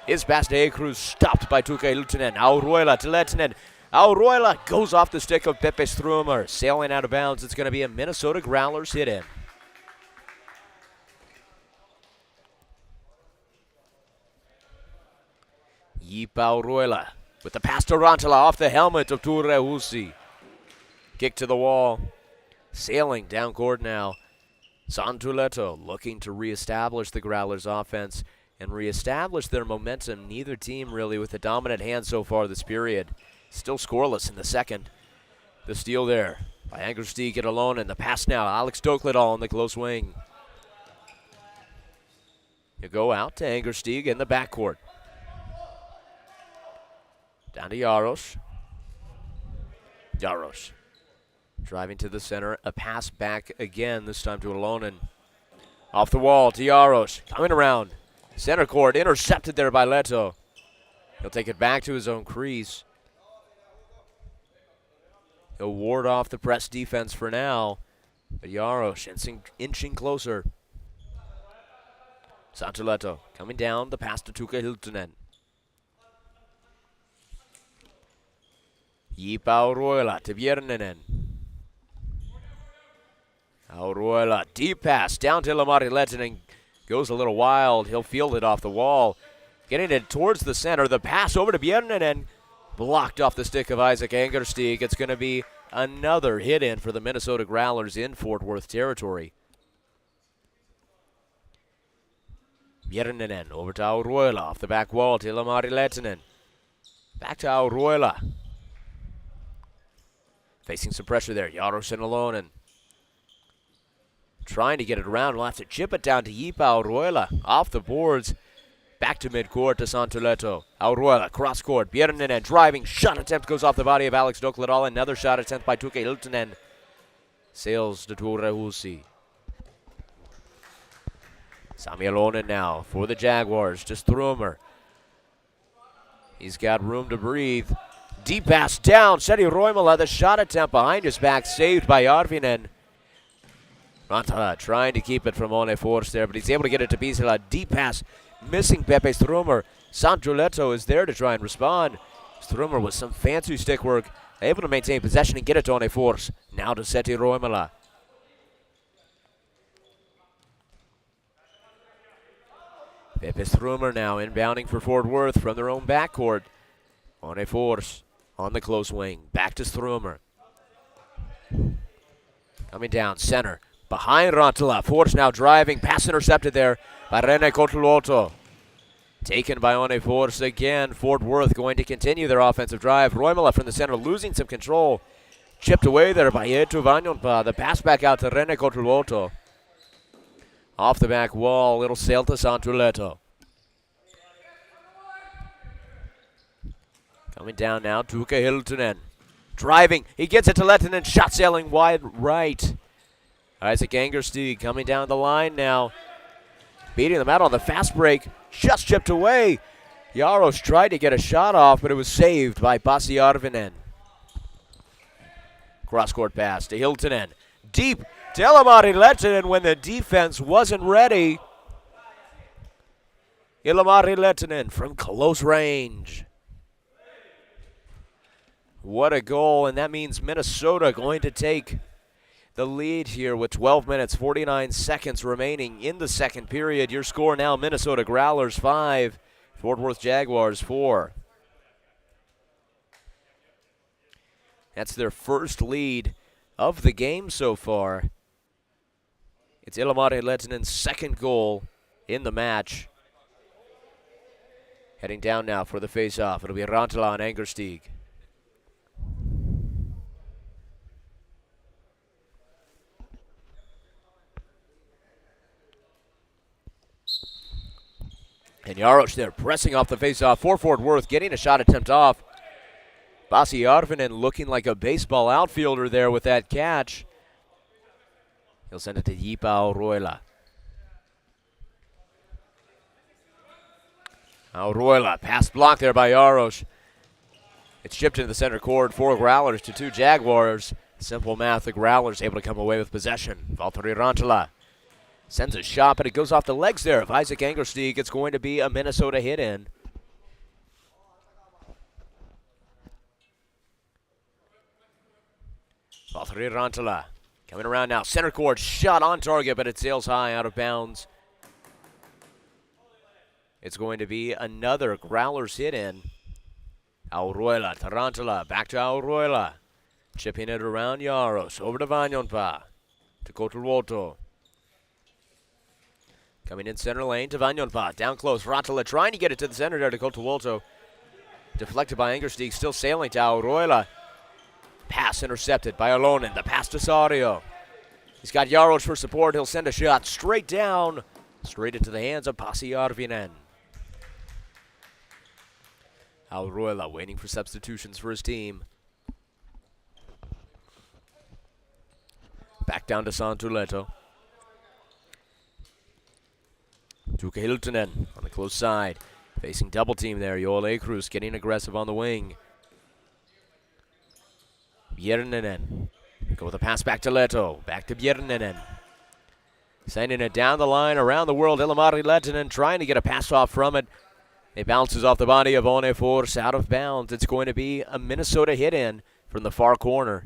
A: His pass to Ekrus, stopped by Tuukka Hiltunen. Auroila to Lehtinen. Auroila goes off the stick of Pepe Strömer. Sailing out of bounds, it's going to be a Minnesota Growlers hit in. Jipa Auroila with the pass to Rantala off the helmet of Ture Husi. Kick to the wall. Sailing down court now. Santuleto looking to reestablish the Growlers offense and reestablish their momentum. Neither team really with a dominant hand so far this period. Still scoreless in the second. The steal there by Angerstig at alone, and the pass now. Alex Dokledal in the close wing. You go out to Angerstig in the backcourt. Down to Jaros. Jaros driving to the center. A pass back again, this time to Alonen. Off the wall to Jaros. Coming around. Center court, intercepted there by Leto. He'll take it back to his own crease. He'll ward off the press defense for now. But Jaros inching closer. Santuleto coming down, the pass to Tuukka Hiltunen. Jipa Auroila to Bjerninen. Auroila, deep pass down to Lamari Lehtinen. Goes a little wild. He'll field it off the wall. Getting it towards the center. The pass over to Bjerninen. Blocked off the stick of Isaac Angerstig. It's going to be another hit in for the Minnesota Growlers in Fort Worth territory. Bjerninen over to Auroila off the back wall to Lamari Lehtinen. Back to Auroila. Facing some pressure there. Jaros and Alonen. Trying to get it around. We'll have to chip it down to Jipa Auroila. Off the boards. Back to midcourt to Santuleto. Auroila, cross court. Bjerninen driving. Shot attempt goes off the body of Alex Dokledal. Another shot attempt by Tuukka Hiltunen. Sails to Ture Husi. Sami Alonen now for the Jaguars. Just Strömer. He's got room to breathe. Deep pass down. Seti Roimala, the shot attempt behind his back. Saved by Arvinen. Rantala trying to keep it from One Force there, but he's able to get it to Pisila. Deep pass, missing Pepe Strömer. Santuleto is there to try and respond. Strömer with some fancy stick work, able to maintain possession and get it to One Force. Now to Seti Roimala. Pepe Strömer now inbounding for Fort Worth from their own backcourt. One Force on the close wing. Back to Strömer. Coming down, center. Behind Rantala. Force now driving. Pass intercepted there by Rene Kotuloto. Taken by One Force again. Fort Worth going to continue their offensive drive. Roimala from the center losing some control. Chipped away there by Eetu Vanjonpa. The pass back out to Rene Kotuloto. Off the back wall. It'll sail to Santuleto. Coming down now. Tuukka Hiltunen. Driving. He gets it to Lehtinen. Shot sailing wide right. Isaac Angerstig coming down the line now. Beating them out on the fast break. Just chipped away. Jaros tried to get a shot off, but it was saved by Pasi Arvinen. Cross-court pass to Hiltunen. Deep to Ilmari Lehtinen when the defense wasn't ready. Ilmari Lehtinen from close range. What a goal, and that means Minnesota going to take the lead here with 12 minutes, 49 seconds remaining in the second period. Your score now, Minnesota Growlers 5, Fort Worth Jaguars 4. That's their first lead of the game so far. It's Ilmari Lehtinen's second goal in the match. Heading down now for the face-off. It'll be Rantala and Angerstig. And Jaros there pressing off the face-off for Fort Worth, getting a shot attempt off. Pasi Arvinen looking like a baseball outfielder there with that catch. He'll send it to Jipa Auroila. Auroila, pass blocked there by Jaros. It's chipped into the center court, 4 Growlers to 2 Jaguars. Simple math, the Growlers able to come away with possession. Valtteri Rantala sends a shot, but it goes off the legs there of Isaac Angersteig. It's going to be a Minnesota hit in. Valtteri Rantala coming around now. Center court, shot on target, but it sails high out of bounds. It's going to be another Growlers hit in. Auroila, Tarantula, back to Auroila. Chipping it around Jaros, over to Vanjonpa, to Koturuoto. Coming in center lane to Vanjonpa, down close, Rantala trying to get it to the center there to Koturuoto. Deflected by Angersteig, still sailing to Auroila. Pass intercepted by Alonen, the pass to Sario. He's got Jaros for support, he'll send a shot straight down, straight into the hands of Pasi Arvinen. Auroila waiting for substitutions for his team. Back down to Santuleto. Tuukka Hiltunen on the close side. Facing double team there. Joel Ekrus getting aggressive on the wing. Bjerninen. Go with a pass back to Leto. Back to Bjerninen. Sending it down the line around the world. Ilmari Lehtinen trying to get a pass off from it. It bounces off the body of One Force out of bounds. It's going to be a Minnesota hit in from the far corner.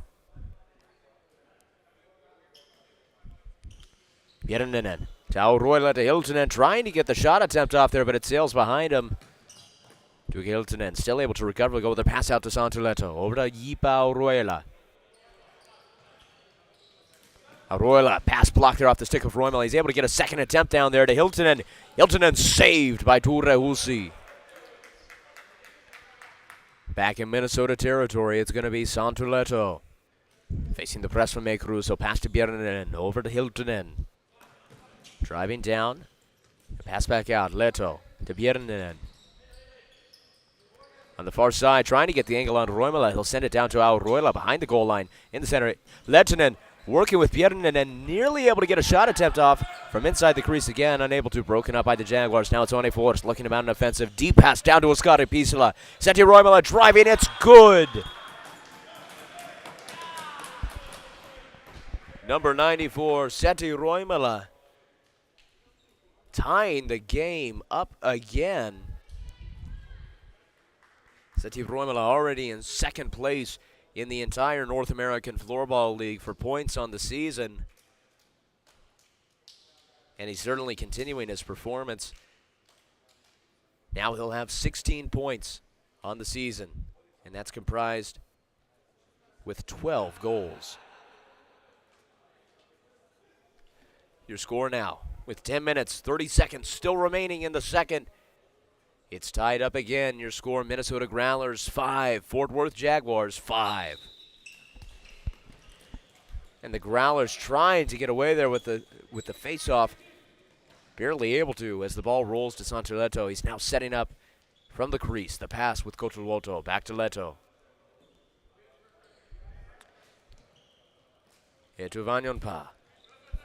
A: Bjerninen to Auroila to Hiltunen, trying to get the shot attempt off there, but it sails behind him. Tuukka Hiltunen still able to recover, go with a pass out to Santuleto. Over to Jipa Auroila. Auroila, pass blocked there off the stick of Roimel. He's able to get a second attempt down there to Hiltunen. Hiltunen saved by Ture Hulsi. Back in Minnesota territory, it's going to be Santuleto. Facing the press from Ekrus, so pass to Bjerninen, over to Hiltunen. Driving down, pass back out, Leto to Bjerninen. On the far side, trying to get the angle on Roimela. He'll send it down to Auroila behind the goal line in the center. Lehtinen working with Bjerninen, nearly able to get a shot attempt off from inside the crease again, unable to, broken up by the Jaguars. Now it's One Force looking to mount an offensive deep pass down to Oskari Pisala. Senti Roimela driving, it's good. Number 94, Senti Roimela, tying the game up again. Senti Roimela already in second place in the entire North American Floorball League for points on the season. And he's certainly continuing his performance. Now he'll have 16 points on the season, and that's comprised with 12 goals. Your score now, with 10 minutes, 30 seconds still remaining in the second. It's tied up again. Your score, Minnesota Growlers 5, Fort Worth Jaguars 5. And the Growlers trying to get away there with the face-off. Barely able to as the ball rolls to Santuleto. He's now setting up from the crease. The pass with Koturuoto. Back to Leto. Eetu Vanjonpa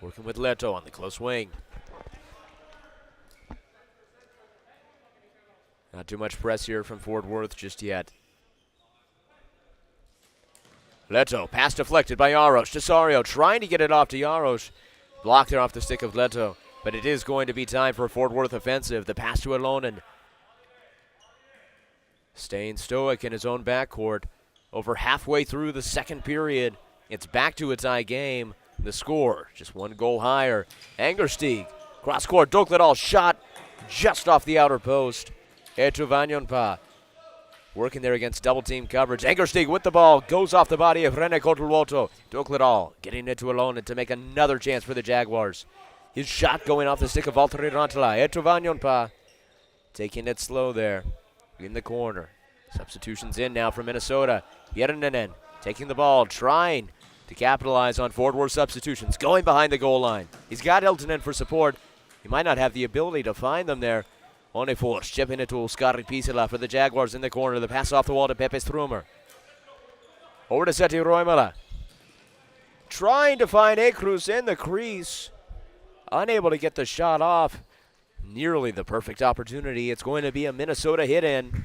A: working with Leto on the close wing. Not too much press here from Fort Worth just yet. Leto, pass deflected by Jaros. Cesario trying to get it off to Jaros. Blocked there off the stick of Leto. But it is going to be time for a Fort Worth offensive. The pass to Alonen. Staying stoic in his own backcourt. Over halfway through the second period. It's back to a tie game. The score, just one goal higher. Angersteig, cross court, Dokledal shot just off the outer post. Eetu Vanjonpa working there against double team coverage. Angersteig with the ball, goes off the body of Rene Koturuoto. Dokledal getting it to Alonen to make another chance for the Jaguars. His shot going off the stick of Valtteri Rantala. Eetu Vanjonpa taking it slow there in the corner. Substitutions in now from Minnesota. Bjerninen taking the ball, trying to capitalize on Fort Worth substitutions, going behind the goal line. He's got Hiltunen for support. He might not have the ability to find them there. One Force chipping it to Oskari Pisala for the Jaguars in the corner. The pass off the wall to Pepe Strumer. Over to Senti Roimela. Trying to find Ekrus in the crease. Unable to get the shot off. Nearly the perfect opportunity. It's going to be a Minnesota hit in.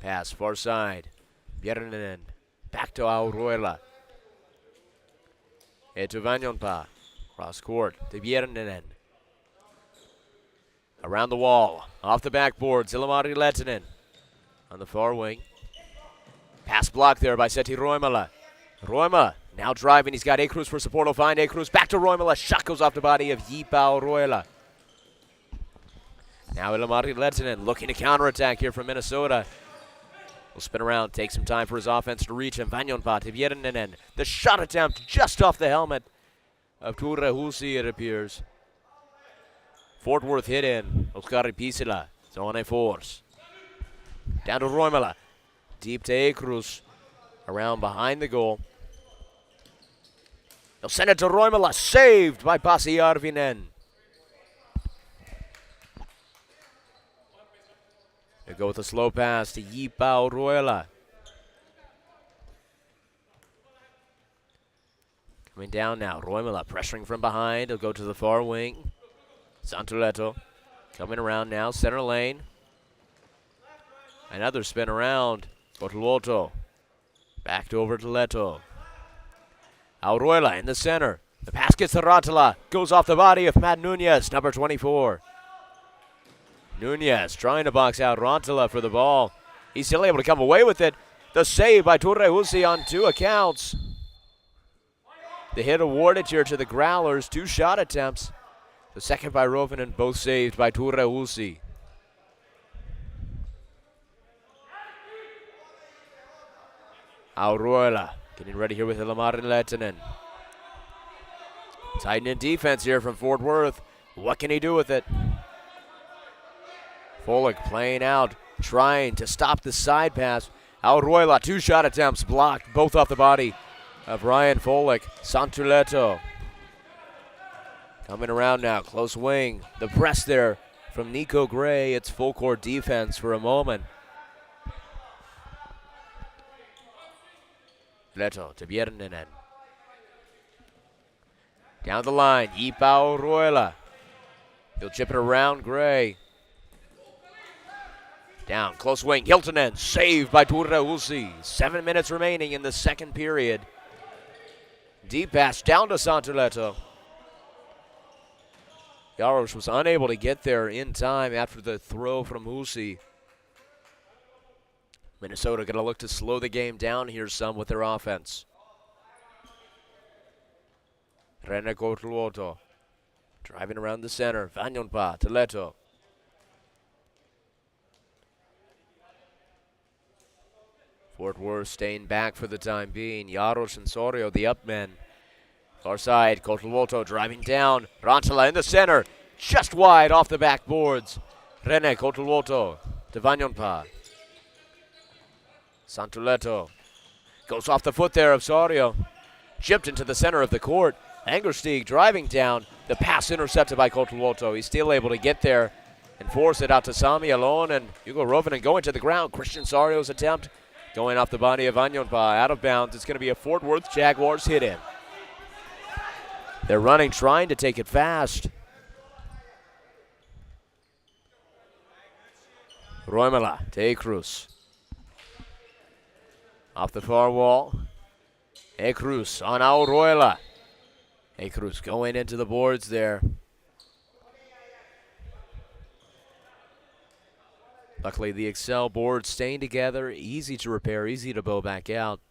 A: Pass far side. Bjerninen. Back to Auroila. To Vanjonpa. Cross court to Bjerninen. Around the wall. Off the backboard. Ilmari Lehtinen. On the far wing. Pass blocked there by Seti Roimala. Roima now driving. He's got Ekrus for support. He'll find Ekrus. Back to Roimala. Shot goes off the body of Yipao Roila. Now Ilmari Lehtinen looking to counterattack here from Minnesota. Will spin around, take some time for his offense to reach him. Vanjonpa to Bjerninen. The shot attempt just off the helmet of Ture Husi, it appears. Fort Worth hit in. Oskari Pisila. Zone force. Down to Roimala. Deep to Ekrus. Around behind the goal. They'll send it to Roimala. Saved by Pasi Arvinen. They go with a slow pass to Yipao Roila. Coming down now. Roimala pressuring from behind. He'll go to the far wing. Santuleto coming around now. Center lane. Another spin around. Botuloto. Back over to Leto. Auroila in the center. The pass gets to Ratala. Goes off the body of Matt Nunez, number 24. Nunez trying to box out Rantala for the ball. He's still able to come away with it. The save by Ture Husi on 2 accounts. The hit awarded here to the Growlers. 2 shot attempts. The second by Rovinen, both saved by Ture Husi. Auroila getting ready here with Ilmari Lehtinen. Tighten in defense here from Fort Worth. What can he do with it? Folick playing out, trying to stop the side pass. Auroila, 2 shot attempts blocked, both off the body of Ryan Folick. Santuleto coming around now, close wing. The press there from Nico Gray. It's full court defense for a moment. Leto to Bjerninen. Down the line, Yipao Roila. He'll chip it around Gray. Down, close wing, Hiltonen, saved by Ture Husi. 7 minutes remaining in the second period. Deep pass down to Santuleto. Jaros was unable to get there in time after the throw from Husi. Minnesota going to look to slow the game down here some with their offense. Rene Kotluoto driving around the center. Vanjonpa to Leto. Fort Worth staying back for the time being. Jaros and Sorio, the up men. Far side, Kotluoto driving down. Rantala in the center. Just wide off the backboards. Rene Kotluoto to Vanjonpa. Santuleto goes off the foot there of Sorio. Chipped into the center of the court. Angersteig driving down. The pass intercepted by Kotluoto. He's still able to get there and force it out to Sami alone. And Hugo Rovinen going to the ground. Christian Sario's attempt going off the body of Vanjonpa. Out of bounds. It's going to be a Fort Worth Jaguars hit in. They're running, trying to take it fast. Roimala to Ekrus. Off the far wall. Ekrus on Auroila. Ekrus going into the boards there. Luckily, the Excel boards staying together. Easy to repair, easy to bow back out.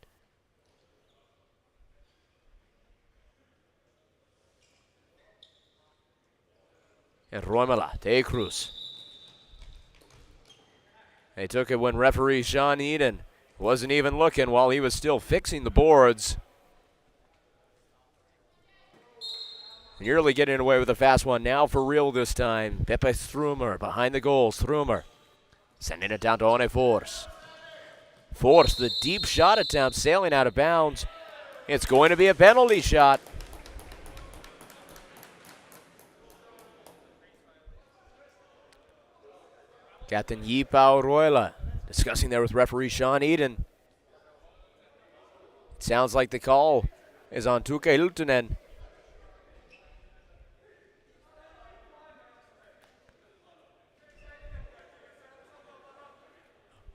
A: And Roimala to Ekrus. They took it when referee Sean Eden wasn't even looking while he was still fixing the boards. Nearly getting away with a fast one now for real this time. Pepe Strumer behind the goals. Strumer sending it down to One Force. Force, the deep shot attempt, sailing out of bounds. It's going to be a penalty shot. Captain Yipao Roila discussing there with referee Sean Eden. It sounds like the call is on Tuke Hiltunen.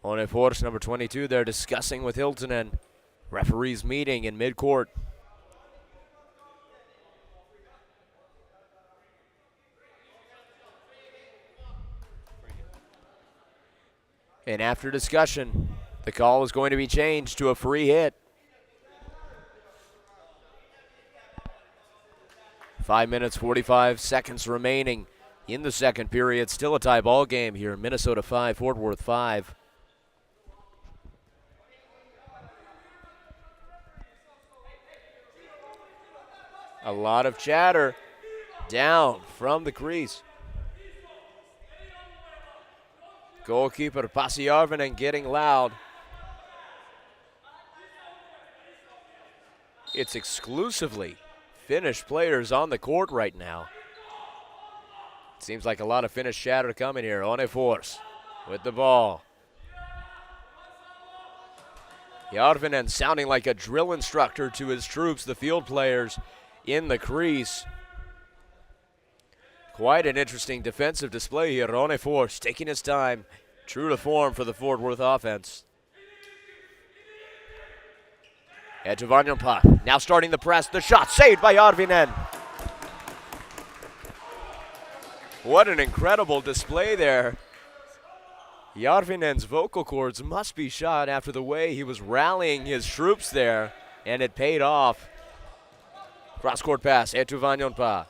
A: On force number 22, they're discussing with Hiltonen. Referees meeting in midcourt. And after discussion, the call is going to be changed to a free hit. 5 minutes, 45 seconds remaining in the second period. Still a tie ball game here. Minnesota 5, Fort Worth 5. A lot of chatter down from the crease. Goalkeeper Pasi Arvinen getting loud. It's exclusively Finnish players on the court right now. Seems like a lot of Finnish chatter coming here. Onefors with the ball. Järvinen sounding like a drill instructor to his troops, the field players in the crease. Quite an interesting defensive display here. Onefors taking his time, true to form for the Fort Worth offense. Eetu Vanjonpa now starting the press. The shot saved by Järvinen. What an incredible display there. Järvinen's vocal cords must be shot after the way he was rallying his troops there, and it paid off. Cross-court pass, Eetu Vanjonpa.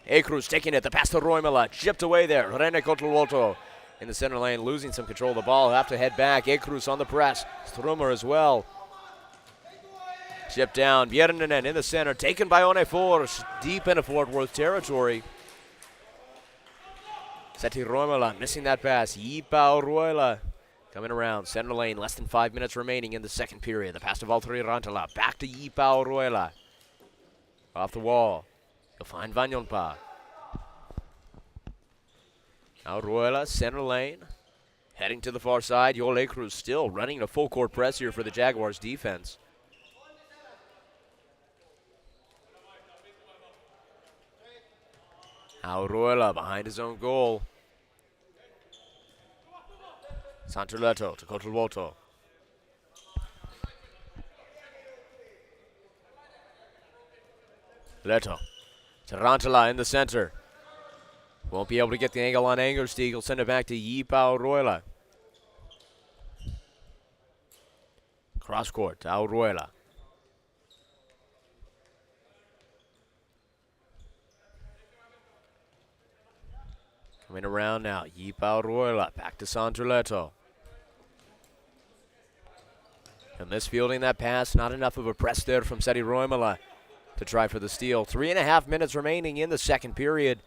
A: Ekrus taking it, the pass to Roimala, chipped away there. Rene Kotelwoto in the center lane, losing some control of the ball. Have to head back. Ekrus on the press. Strummer as well. Chipped down. Bjerninen in the center, taken by Onefors, deep into Fort Worth territory. Seti Roimala missing that pass. Jipao Roila coming around. Center lane, less than 5 minutes remaining in the second period. The pass to Valtteri Rantala. Back to Jipao Roila. Off the wall. He'll find Vanjonpa. Now Roila, center lane. Heading to the far side. Joel Ekrus still running a full court press here for the Jaguars defense. Now Roila behind his own goal. Santuleto to Kotelwoto. Leto. Tarantula in the center. Won't be able to get the angle on Angersteig. He'll send it back to Jipao Roila. Cross court to Roila. Coming around now. Jipao Roila back to Santuleto. And misfielding that pass. Not enough of a press there from Seti Roimala to try for the steal. 3.5 minutes remaining in the second period.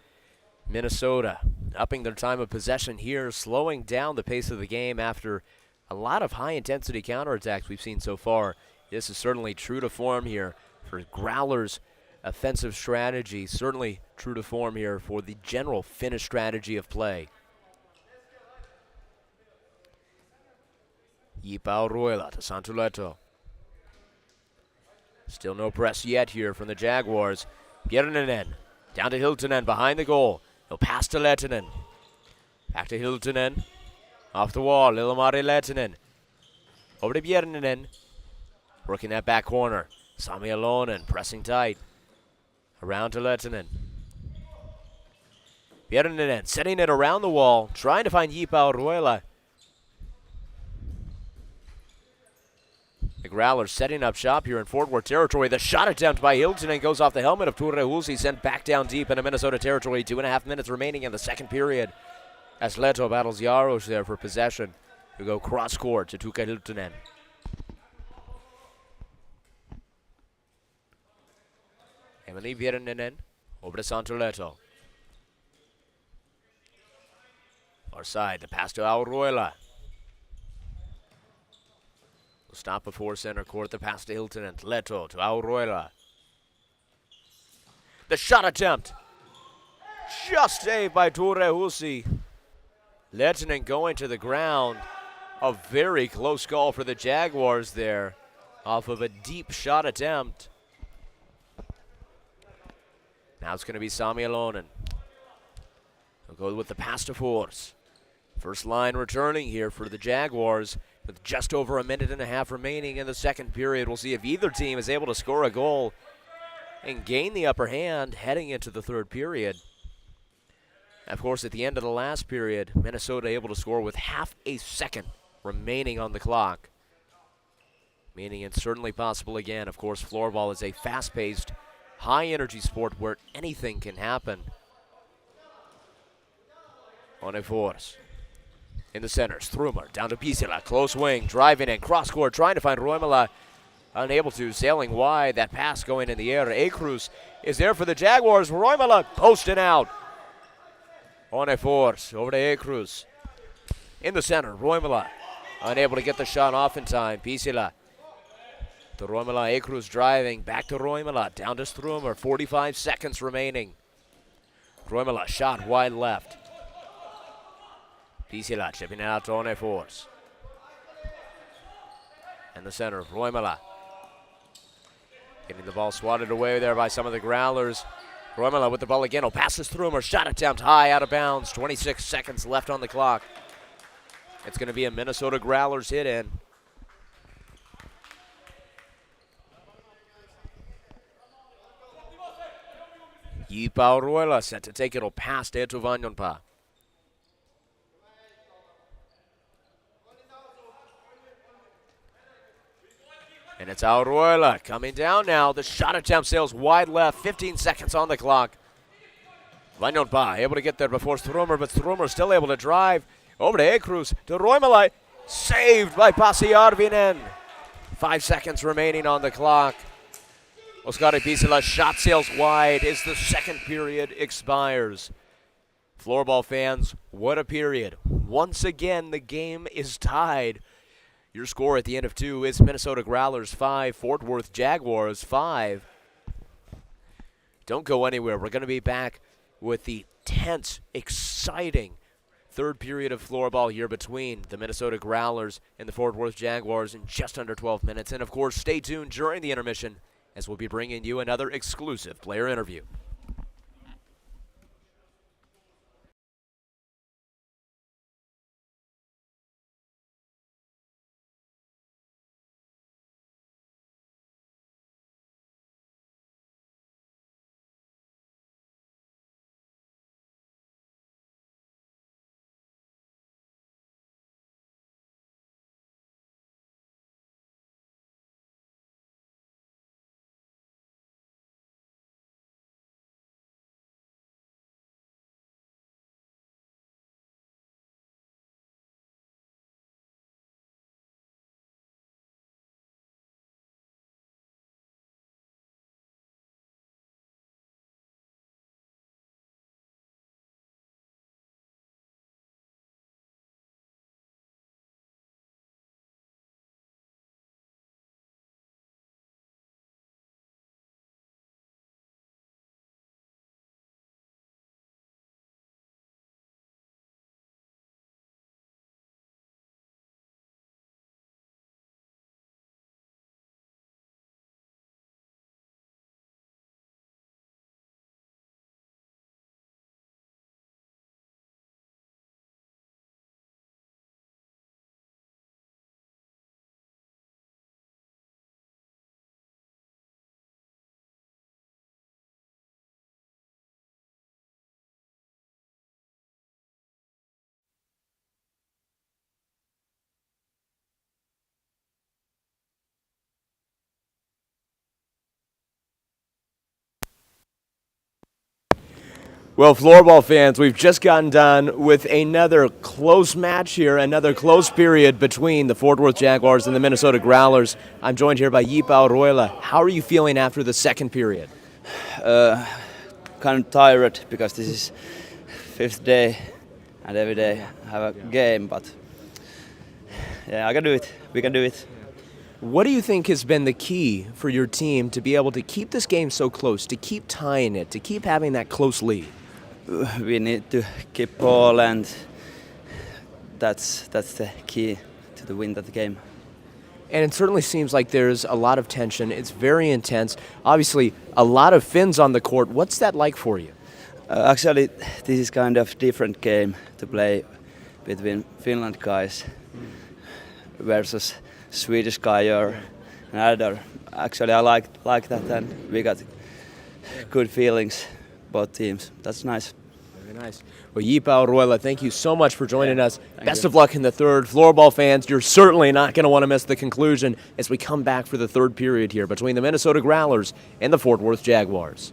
A: Minnesota upping their time of possession here, slowing down the pace of the game after a lot of high-intensity counterattacks we've seen so far. This is certainly true to form here for Growlers' offensive strategy. Certainly true to form here for the general Finnish strategy of play. Jipao Roila to Santuleto. Still no press yet here from the Jaguars. Bjerninen down to Hiltonen behind the goal. He'll pass to Lehtinen. Back to Hiltonen. Off the wall, Ilmari Lehtinen. Over to Bjerninen. Working that back corner. Sami Alonen pressing tight. Around to Lehtinen. Bjerninen setting it around the wall. Trying to find Jipao Roila. The Growlers setting up shop here in Fort Worth territory. The shot attempt by Hiltonen goes off the helmet of Ture Hulsi, sent back down deep into Minnesota territory. 2.5 minutes remaining in the second period as Leto battles Jaros there for possession. We go cross court to Tuukka Hiltonen. Emily Bjerninen over to Santuleto. Far side, the pass to Roila. Will stop before center court. The pass to Hiltonen. Leto to Roila. The shot attempt. Just saved by Ture Hulsi. Lehtinen going to the ground. A very close call for the Jaguars there. Off of a deep shot attempt. Now it's going to be Sami Alonen. He'll go with the pass to Force. First line returning here for the Jaguars with just over a minute and a half remaining in the second period. We'll see if either team is able to score a goal and gain the upper hand heading into the third period. Of course, at the end of the last period, Minnesota able to score with half a second remaining on the clock, meaning it's certainly possible again. Of course, floorball is a fast-paced, high-energy sport where anything can happen. Onefors in the center, Strumer down to Pisila, close wing, driving in, cross-court, trying to find Roimala, unable to, sailing wide, that pass going in the air. Akrus is there for the Jaguars, Roimala posting out. Onefors over to Akrus. In the center, Roimala unable to get the shot off in time. Pisila to Roimala, Akrus driving, back to Roimala, down to Strumer, 45 seconds remaining. Roimala shot wide left. Pisila chipping it out to Onefors. In the center, Roimala. Getting the ball swatted away there by some of the Growlers. Roimala with the ball again. Passes through him. Shot attempt high out of bounds. 26 seconds left on the clock. It's going to be a Minnesota Growlers hit in. Yipa Roila set to take it. Past Eetu Vanjonpa. And it's Auroila coming down now. The shot attempt sails wide left. 15 seconds on the clock. Vanjonpa able to get there before Strumer, but Strumer still able to drive. Over to Akrus, to Roimala. Saved by Pasi Arvinen. 5 seconds remaining on the clock. Oskari Pisila shot sails wide as the second period expires. Floorball fans, what a period. Once again, the game is tied. Your score at the end of 2 is Minnesota Growlers 5, Fort Worth Jaguars 5. Don't go anywhere. We're going to be back with the tense, exciting third period of floorball here between the Minnesota Growlers and the Fort Worth Jaguars in just under 12 minutes. And, of course, stay tuned during the intermission as we'll be bringing you another exclusive player interview. Well, floorball fans, we've just gotten done with another close match here, another close period between the Fort Worth Jaguars and the Minnesota Growlers. I'm joined here by Yipa Auroila. How are you feeling after the second period?
C: Kind of tired because this is fifth day and every day I have a game, but yeah, I can do it. We can do it.
A: What do you think has been the key for your team to be able to keep this game so close, to keep tying it, to keep having that close lead?
C: We need to keep ball, and that's the key to the win of the game.
A: And it certainly seems like there's a lot of tension. It's very intense. Obviously, a lot of Finns on the court. What's that like for you?
C: Actually, this is kind of different game to play between Finland guys versus Swedish guy or another. Actually, I like that, and we got good feelings both teams. That's nice.
A: Very nice. Well, Yipao Roila, thank you so much for joining us. Best
C: you.
A: of luck in the third. Floorball fans, you're certainly not going to want to miss the conclusion as we come back for the third period here between the Minnesota Growlers and the Fort Worth Jaguars.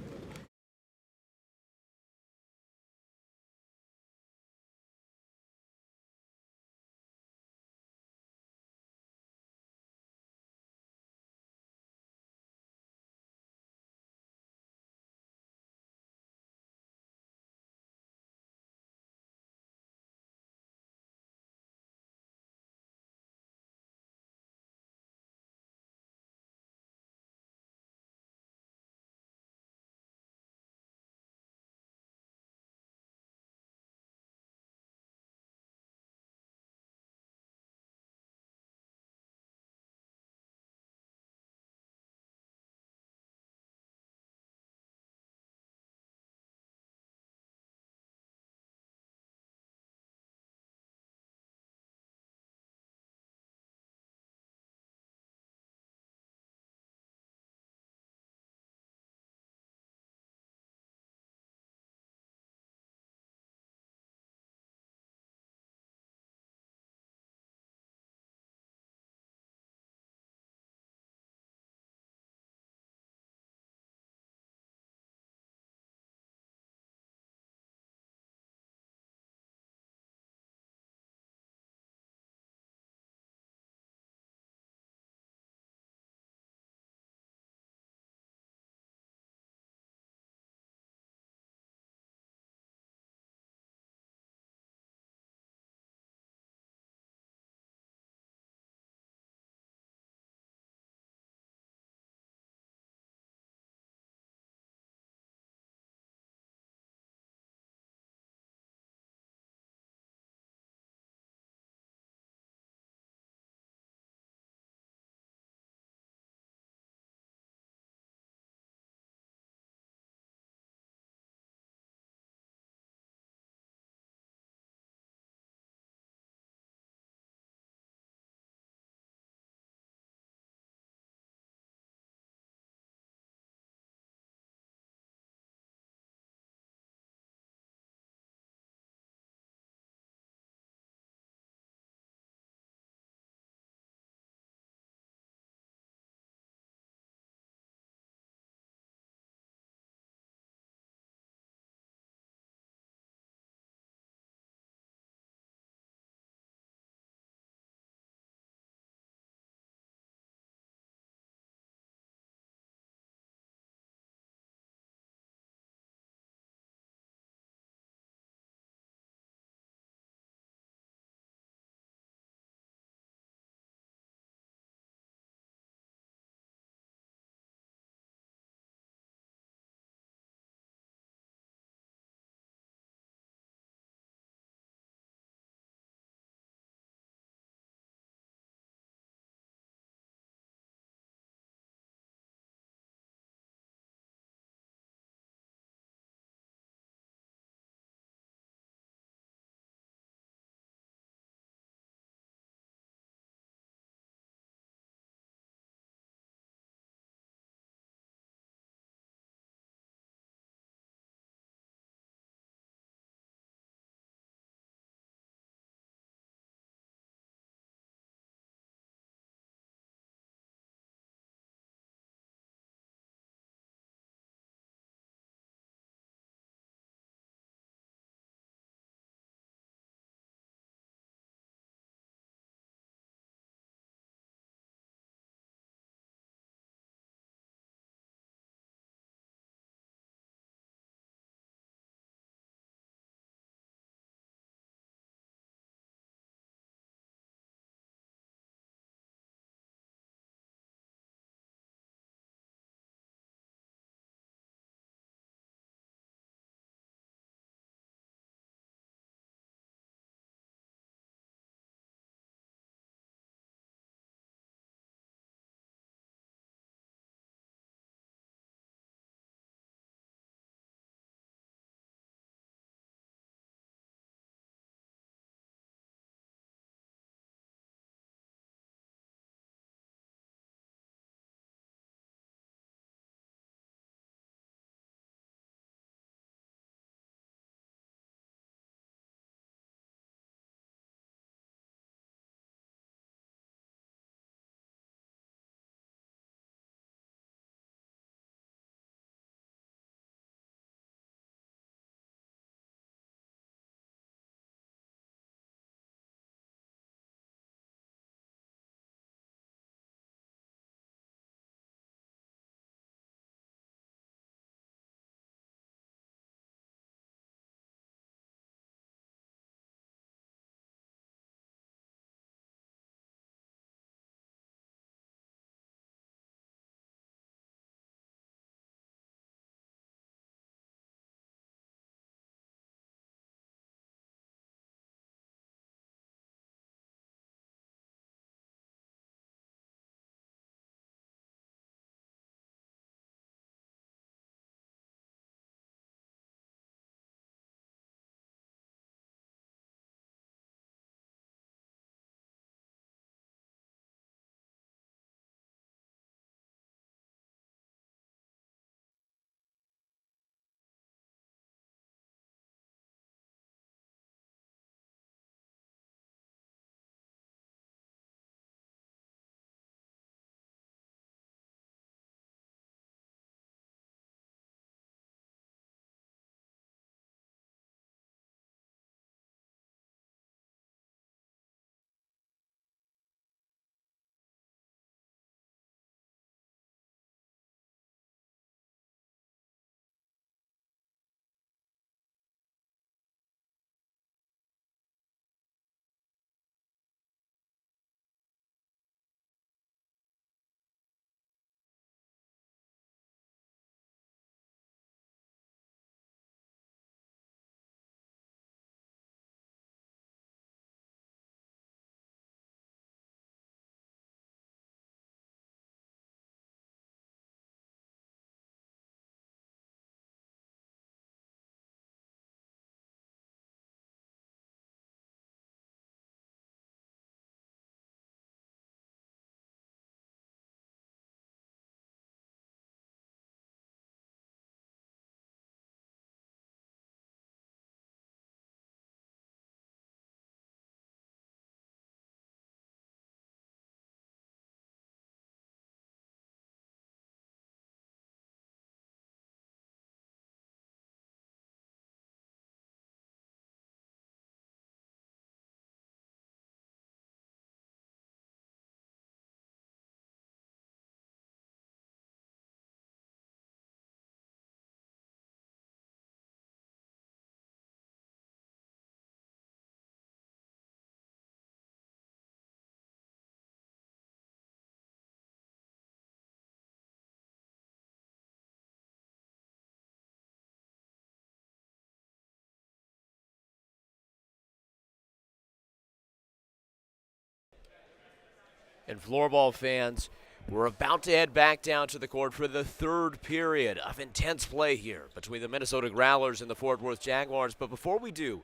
A: And floorball fans, we're about to head back down to the court for the third period of intense play here between the Minnesota Growlers and the Fort Worth Jaguars. But before we do,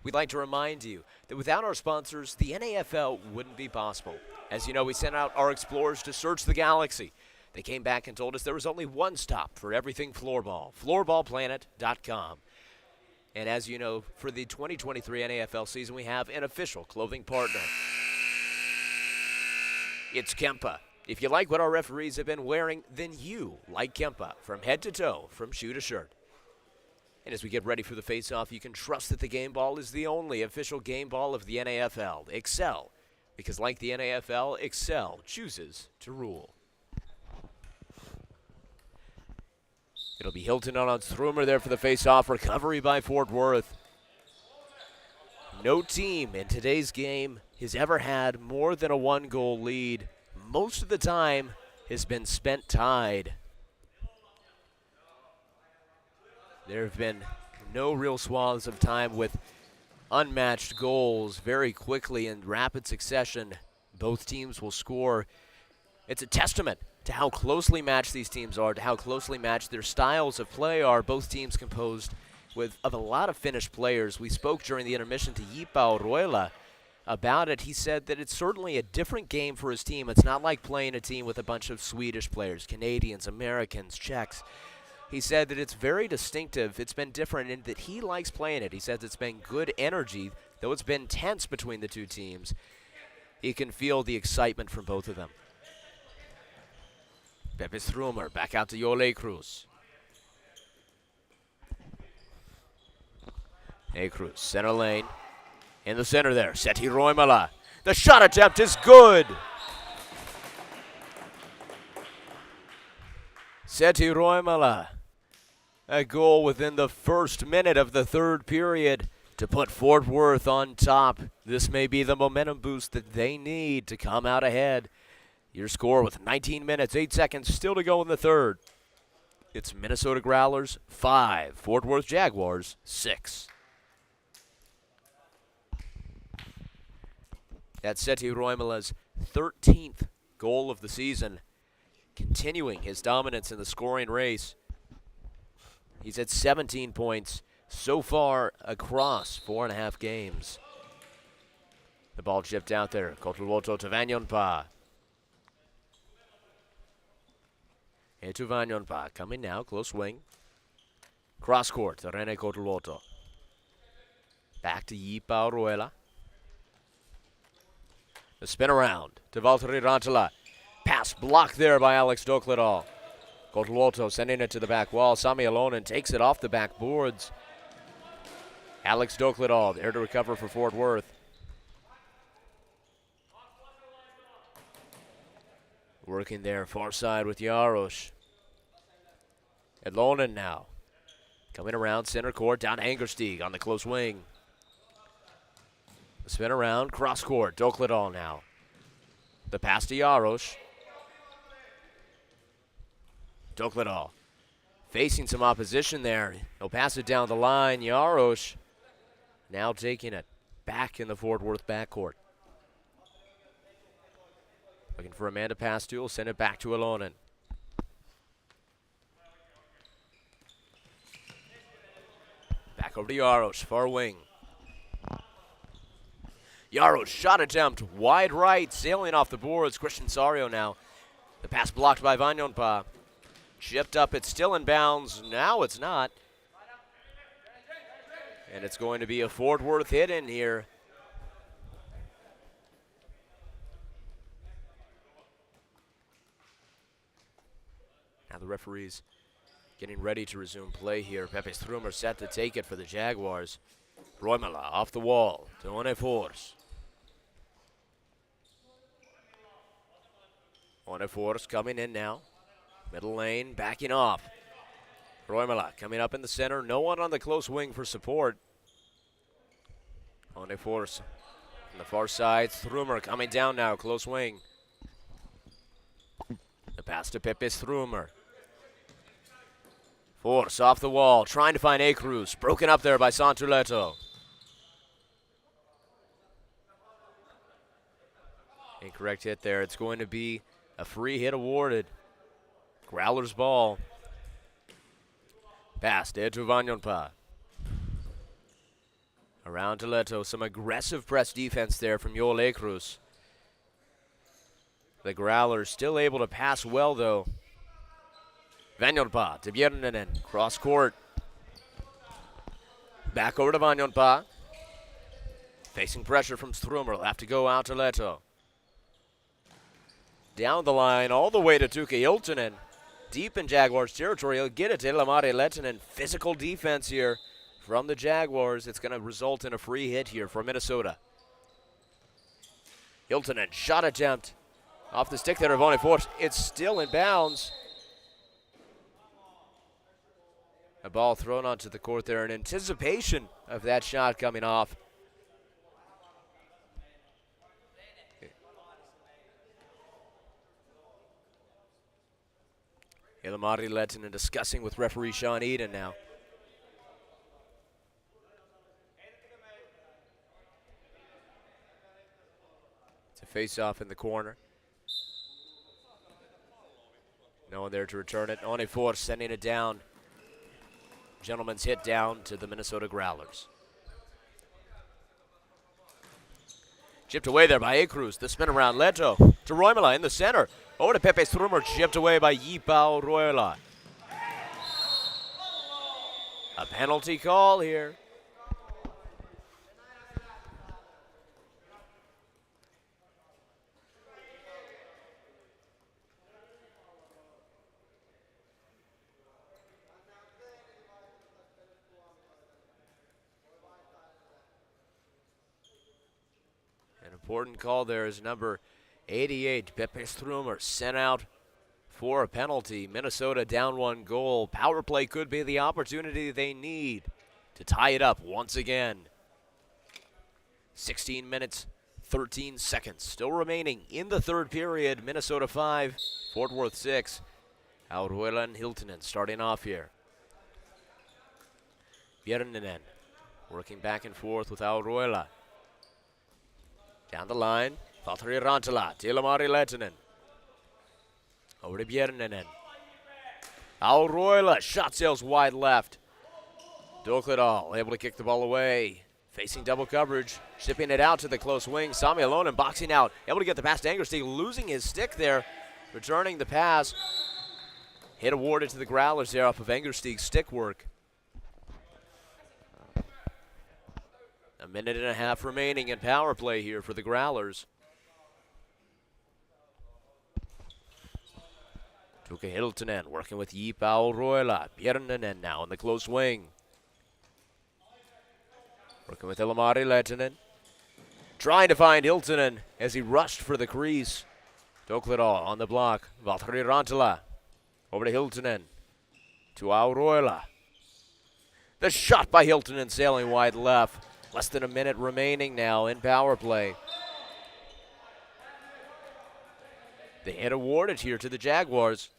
A: we'd like to remind you that without our sponsors, the NAFL wouldn't be possible. As you know, we sent out our explorers to search the galaxy. They came back and told us there was only one stop for everything floorball, floorballplanet.com. And as you know, for the 2023 NAFL season, we have an official clothing partner. It's Kempa. If you like what our referees have been wearing, then you like Kempa from head to toe, from shoe to shirt. And as we get ready for the face-off, you can trust that the game ball is the only official game ball of the NAFL. Excel, because like the NAFL, Excel chooses to rule. It'll be Hilton on Strumer there for the face-off. Recovery by Fort Worth. No team in today's game has ever had more than a one-goal lead. Most of the time has been spent tied. There have been no real swaths of time with unmatched goals very quickly in rapid succession. Both teams will score. It's a testament to how closely matched these teams are, to how closely matched their styles of play are. Both teams composed of a lot of finished players. We spoke during the intermission to Yipa Ruela about it. He said that it's certainly a different game for his team. It's not like playing a team with a bunch of Swedish players, Canadians, Americans, Czechs. He said that it's very distinctive. It's been different in that he likes playing it. He says it's been good energy, though it's been tense between the two teams. He can feel the excitement from both of them. Pepe Strumer back out to Yole Cruz. Hey Cruz, center lane. In the center there, Seti Roimala. The shot attempt is good. Seti Roimala. A goal within the first minute of the third period to put Fort Worth on top. This may be the momentum boost that they need to come out ahead. Your score with 19 minutes, 8 seconds still to go in the third. It's Minnesota Growlers 5, Fort Worth Jaguars 6. That's Seti Roimala's 13th goal of the season, continuing his dominance in the scoring race. He's at 17 points so far across 4.5 games. The ball chipped out there. Kotulwoto to Vanyonpa. And to Vanyonpa. Coming now, close wing. Cross court to Rene Kotulwoto. Back to Yipa Ruela. The spin around to Valtteri Rantala. Pass blocked there by Alex Dokledal. Kotulwoto sending it to the back wall. Sami Alonen takes it off the back boards. Alex Dokledal there to recover for Fort Worth. Working there far side with Jaros. Alonen now. Coming around center court down to Angerstieg on the close wing. The spin around, cross court, Dokledal now. The pass to Jaros. Dokledal facing some opposition there. He'll pass it down the line. Jaros now taking it back in the Fort Worth backcourt. Looking for Amanda Pastul, send it back to Alonen. Back over to Jaros, far wing. Jaros shot attempt, wide right, sailing off the boards. Christian Sario now. The pass blocked by Vanyonpa. Chipped up, it's still in bounds. Now it's not. And it's going to be a Fort Worth hit in here. Now the referees getting ready to resume play here. Pepe Strumer set to take it for the Jaguars. Roimala off the wall to Onefors. Onefors coming in now. Middle lane, backing off. Roimala coming up in the center. No one on the close wing for support. Onefors on the far side. Strumer coming down now, close wing. The pass to Pepe Strumer. Force off the wall, trying to find A. Cruz. Broken up there by Santuleto. Incorrect hit there. It's going to be a free hit awarded. Growlers ball. Pass there to Vanjonpa. Around to Leto. Some aggressive press defense there from Joel Ekrus. The Growlers still able to pass well, though. Vanjonpa to Björninen. Cross court. Back over to Vanjonpa. Facing pressure from Strumer. Will have to go out to Leto. Down the line all the way to Tuukka Hiltunen. Deep in Jaguars territory. He'll get it to Ilmari Lehtinen. Physical defense here from the Jaguars. It's going to result in a free hit here for Minnesota. Hiltunen, shot attempt. Off the stick there of Onefort. It's still in bounds. A ball thrown onto the court there in anticipation of that shot coming off. Ilmari Lehtinen discussing with referee Sean Eden now. It's a face-off in the corner. No one there to return it. Onefort sending it down. Gentleman's hit down to the Minnesota Growlers. Chipped away there by Ekrus. The spin around Leto to Roimala in the center. Over to Pepe Strumer, chipped away by Yipao Roila. A penalty call here. An important call there is number 88, Pepe Strumer, sent out for a penalty. Minnesota down 1 goal. Power play could be the opportunity they need to tie it up once again. 16 minutes, 13 seconds still remaining in the third period. Minnesota 5, Fort Worth 6. Auruela and Hiltunen starting off here. Björninen working back and forth with Auruela. Down the line. Valtteri Rantala, Ilmari Lehtinen. Over to Björninen. Auroila, shot sails wide left. Dokledal able to kick the ball away. Facing double coverage, shipping it out to the close wing. Sami Alonen boxing out, able to get the pass to Angersteig, losing his stick there. Returning the pass. Hit awarded to the Growlers there off of Angersteig's stick work. A minute and a half remaining in power play here for the Growlers. Tuukka Hiltunen working with Yipao Roila. Björninen now in the close wing. Working with Ilmari Lehtinen. Trying to find Hiltunen as he rushed for the crease. Dokledal on the block. Valtteri Rantala. Over to Hiltunen. To Auroila. The shot by Hiltunen sailing wide left. Less than a minute remaining now in power play. The hit awarded here to the Jaguars.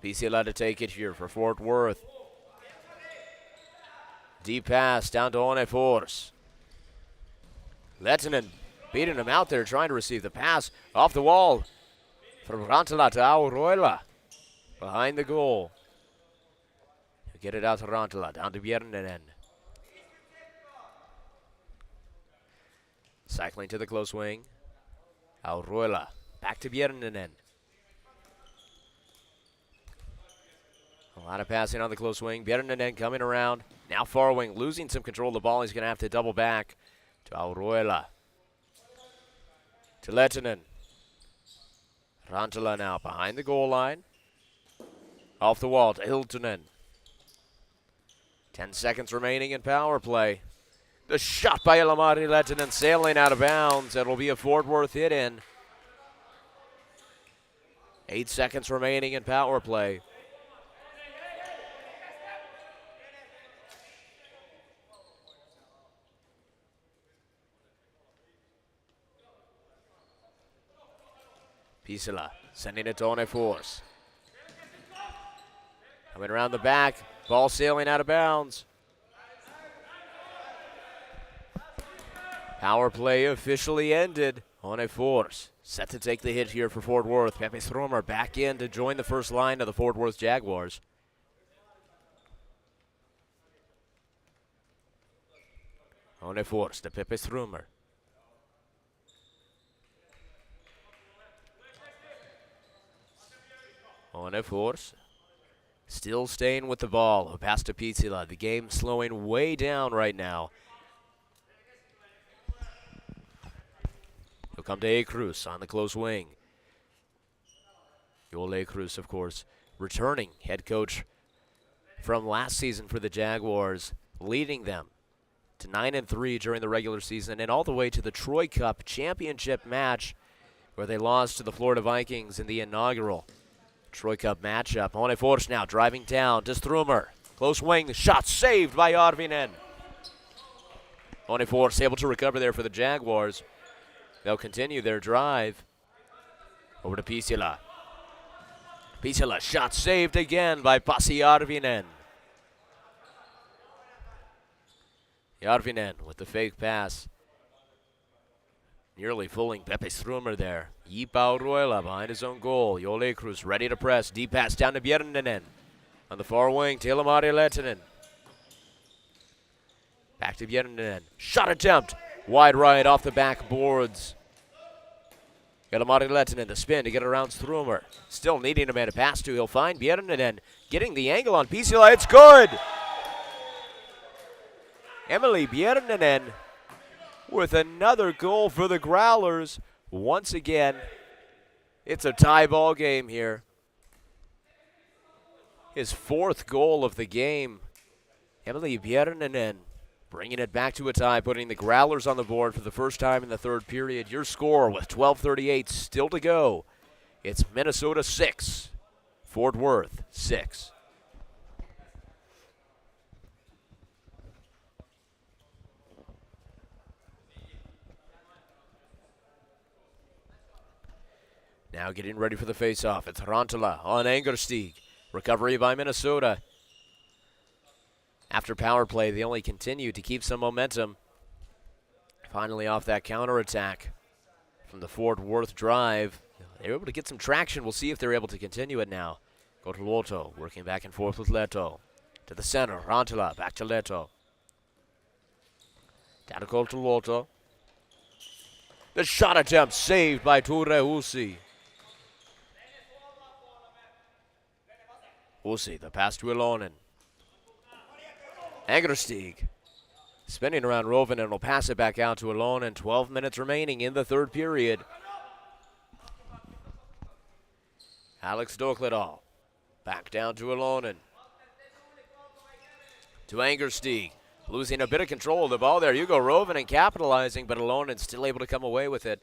A: PC allowed to take it here for Fort Worth. Deep pass down to Onefort. Lehtinen beating him out there, trying to receive the pass off the wall from Rantala to Auroila. Behind the goal. He'll get it out to Rantala, down to Björninen. Cycling to the close wing. Auroila back to Björninen. A lot of passing on the close wing. Björninen coming around. Now far wing, losing some control of the ball. He's going to have to double back to Auroila. To Lehtinen. Rantala now behind the goal line. Off the wall to Hiltunen. 10 seconds remaining in power play. The shot by Ilmari Lehtinen sailing out of bounds. It'll be a Fort Worth hit in. 8 seconds remaining in power play. Pisala sending it to Onefort. Coming around the back. Ball sailing out of bounds. Power play officially ended on a force. Set to take the hit here for Fort Worth. Pepe Stromer back in to join the first line of the Fort Worth Jaguars. On a force to Pepe Stromer. On a force. Still staying with the ball. A pass to Pizzila. The game slowing way down right now. He'll come to A. Cruz on the close wing. Joel A. Cruz, of course, returning head coach from last season for the Jaguars, leading them to 9-3 during the regular season and all the way to the Troy Cup championship match where they lost to the Florida Vikings in the inaugural Troy Cup matchup. On a force now, driving down to Strumer. Close wing, shot saved by Arvinen. On a force, able to recover there for the Jaguars. They'll continue their drive. Over to Pisila. Pisila, shot saved again by Pasi Arvinen. Arvinen with the fake pass. Nearly fooling Pepe Strumer there. Yipao Roila behind his own goal. Joel Cruz ready to press. Deep pass down to Bjerninen. On the far wing, Telemari Lehtinen. Back to Bjerninen. Shot attempt. Wide right off the backboards. Telemari Lehtinen the spin to get around Strumer. Still needing a man to pass to. He'll find Bjerninen. Getting the angle on Pisila. It's good. Emily Bjerninen with another goal for the Growlers. Once again, it's a tie ball game here. His fourth goal of the game. Emily Bjerninen bringing it back to a tie, putting the Growlers on the board for the first time in the third period. Your score with 12:38 still to go. It's Minnesota 6, Fort Worth 6. Now getting ready for the face-off. It's Rantala on Angersteig. Recovery by Minnesota. After power play, they only continue to keep some momentum. Finally off that counterattack from the Fort Worth drive. They were able to get some traction. We'll see if they're able to continue it now. Go to Loto, working back and forth with Leto. To the center, Rantala, back to Leto. Down to goal to Loto. The shot attempt saved by Ture Husi. Husi, the pass to Ilonen. Angersteig spinning around Rovin and will pass it back out to Ilonen. 12 minutes remaining in the third period. Alex Dokledal back down to Ilonen. To Angersteig. Losing a bit of control of the ball there. Hugo Rovinen capitalizing, but Ilonen still able to come away with it.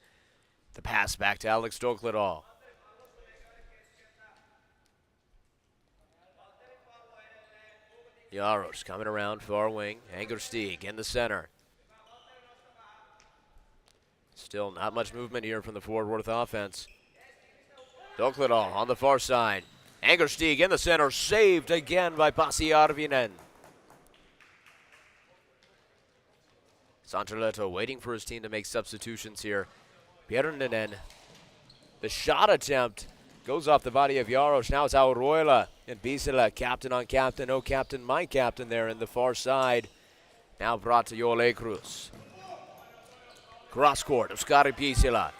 A: The pass back to Alex Dokledal. Jaros coming around far wing. Angersteig in the center. Still not much movement here from the Fort Worth offense. Dokledal on the far side. Angersteig in the center. Saved again by Pasi Arvinen. Santorletto waiting for his team to make substitutions here. Bjerninen. The shot attempt goes off the body of Jaros. Now it's Auroila and Bisela. Captain on captain. Oh, captain, my captain there in the far side. Now brought to Joel Cruz. Cross court of Skari Bisela.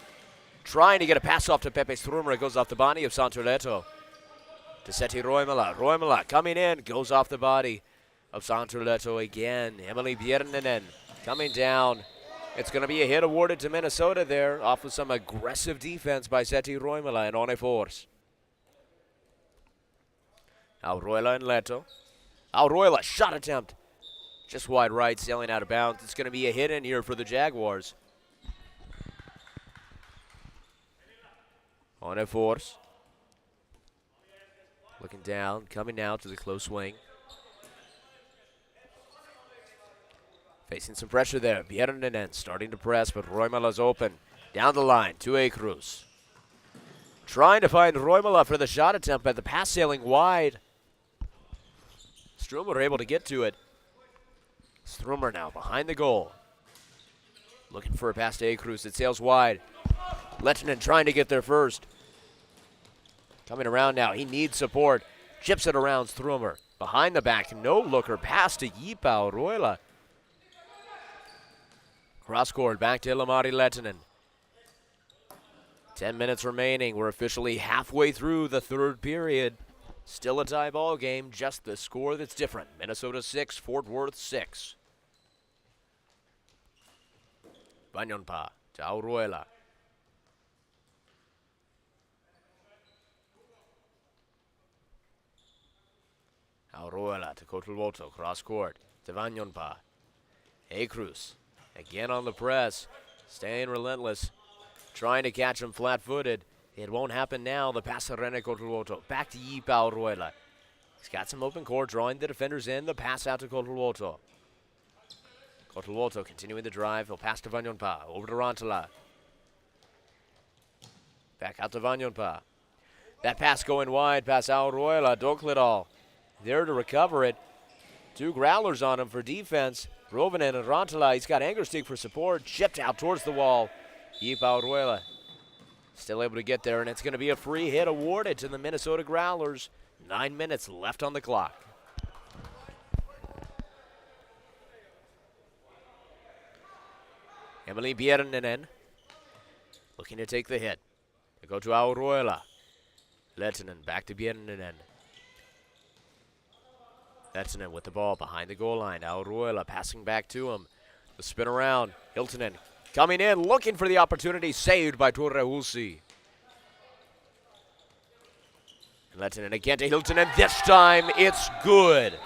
A: Trying to get a pass off to Pepe Strumer. It goes off the body of Santorletto. To Seti Roimala. Roimala coming in. Goes off the body of Santorletto again. Emily Bjerninen coming down. It's going to be a hit awarded to Minnesota there off of some aggressive defense by Seti Roimala and One Force. Auroila and Leto. Auroila, shot attempt. Just wide right, sailing out of bounds. It's going to be a hit in here for the Jaguars. One Force. Looking down, coming now to the close wing. Facing some pressure there. Bjerninen starting to press, but Roimala's open. Down the line to A. Cruz. Trying to find Roimala for the shot attempt, but the pass sailing wide. Strumer able to get to it. Strumer now behind the goal. Looking for a pass to Cruz. It sails wide. Lehtinen trying to get there first. Coming around now. He needs support. Chips it around Strummer. Behind the back. No looker. Pass to Jipao Roila. Cross court. Back to Ilmari Lehtinen. 10 minutes remaining. We're officially halfway through the third period. Still a tie ball game. Just the score that's different. Minnesota 6, Fort Worth 6. Vanjonpa to Auroila. Auroila to Kotelwoto. Cross court to Vanjonpa. Cruz again on the press. Staying relentless. Trying to catch him flat-footed. It won't happen now. The pass to Rene Kotelwoto. Back to Jipao Auroila. He's got some open court, drawing the defenders in. The pass out to Kotelwoto. Kotelwoto continuing the drive. He'll pass to Vanjonpa. Over to Rantala. Back out to Vanjonpa. That pass going wide. Pass Auroila. Doklidal there to recover it. Two Growlers on him for defense. Rovinen and Rantala. He's got Angerstick for support. Chipped out towards the wall. Jipao Auroila still able to get there, and it's going to be a free hit awarded to the Minnesota Growlers. 9 minutes left on the clock. Emily Bierninen looking to take the hit. They go to Auroila. Lehtinen back to Bierninen. Lehtinen with the ball behind the goal line. Auroila passing back to him. The spin around. Hiltonen coming in, looking for the opportunity. Saved by Torrehulsi. Lehtinen again to Hiltonen. This time it's good.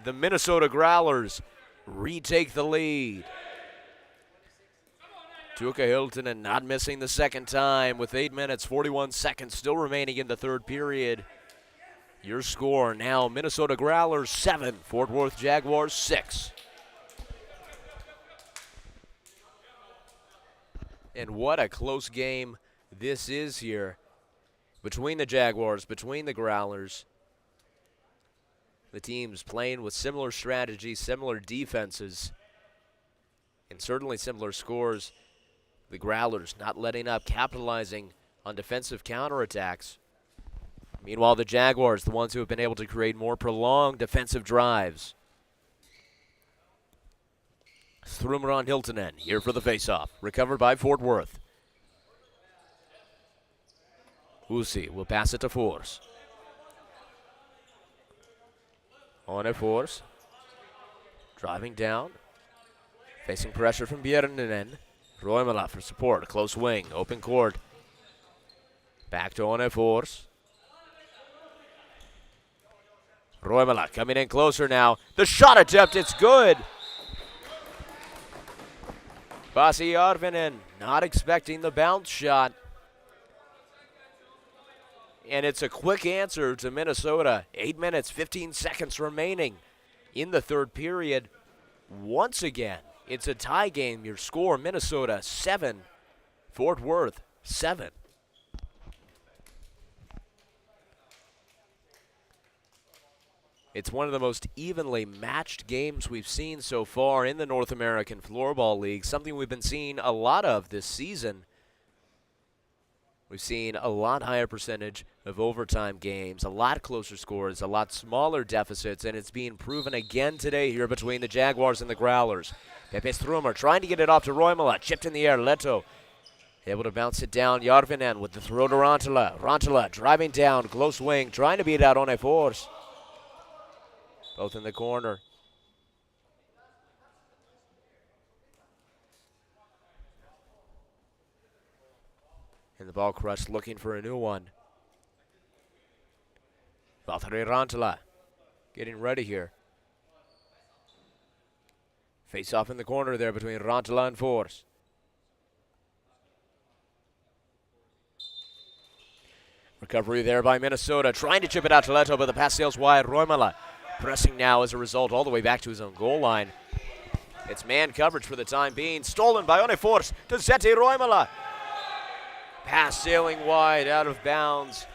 A: The Minnesota Growlers retake the lead. Tuukka Hiltonen not missing the second time with 8 minutes, 41 seconds still remaining in the third period. Your score now, Minnesota Growlers 7, Fort Worth Jaguars 6. And what a close game this is here between the Jaguars, between the Growlers. The teams playing with similar strategies, similar defenses, and certainly similar scores. The Growlers not letting up, capitalizing on defensive counterattacks. Meanwhile, the Jaguars, the ones who have been able to create more prolonged defensive drives. Strummer on Hiltonen, here for the faceoff. Recovered by Fort Worth. Usi will pass it to Force. On a Force. Driving down. Facing pressure from Bierninen. Roimala for support. A close wing. Open court. Back to One Force. Roimala coming in closer now. The shot attempt, it's good. Pasi Arvinen not expecting the bounce shot. And it's a quick answer to Minnesota. 8 minutes, 15 seconds remaining in the third period. Once again, it's a tie game. Your score, Minnesota 7, Fort Worth 7. It's one of the most evenly matched games we've seen so far in the North American Floorball League, something we've been seeing a lot of this season. We've seen a lot higher percentage of overtime games, a lot closer scores, a lot smaller deficits, and it's being proven again today here between the Jaguars and the Growlers. Pepe Strummer trying to get it off to Roimala, chipped in the air, Leto able to bounce it down. Järvinen with the throw to Rantala. Rantala driving down, close wing, trying to beat out on a force. Both in the corner. And the ball crushed, looking for a new one. Valtteri Rantala getting ready here. Face off in the corner there between Rantala and Force. Recovery there by Minnesota, trying to chip it out to Leto, but the pass sails wide. Roimala pressing now as a result all the way back to his own goal line. It's man coverage for the time being. Stolen by One Force to Zeti Roimala. Pass sailing wide, out of bounds.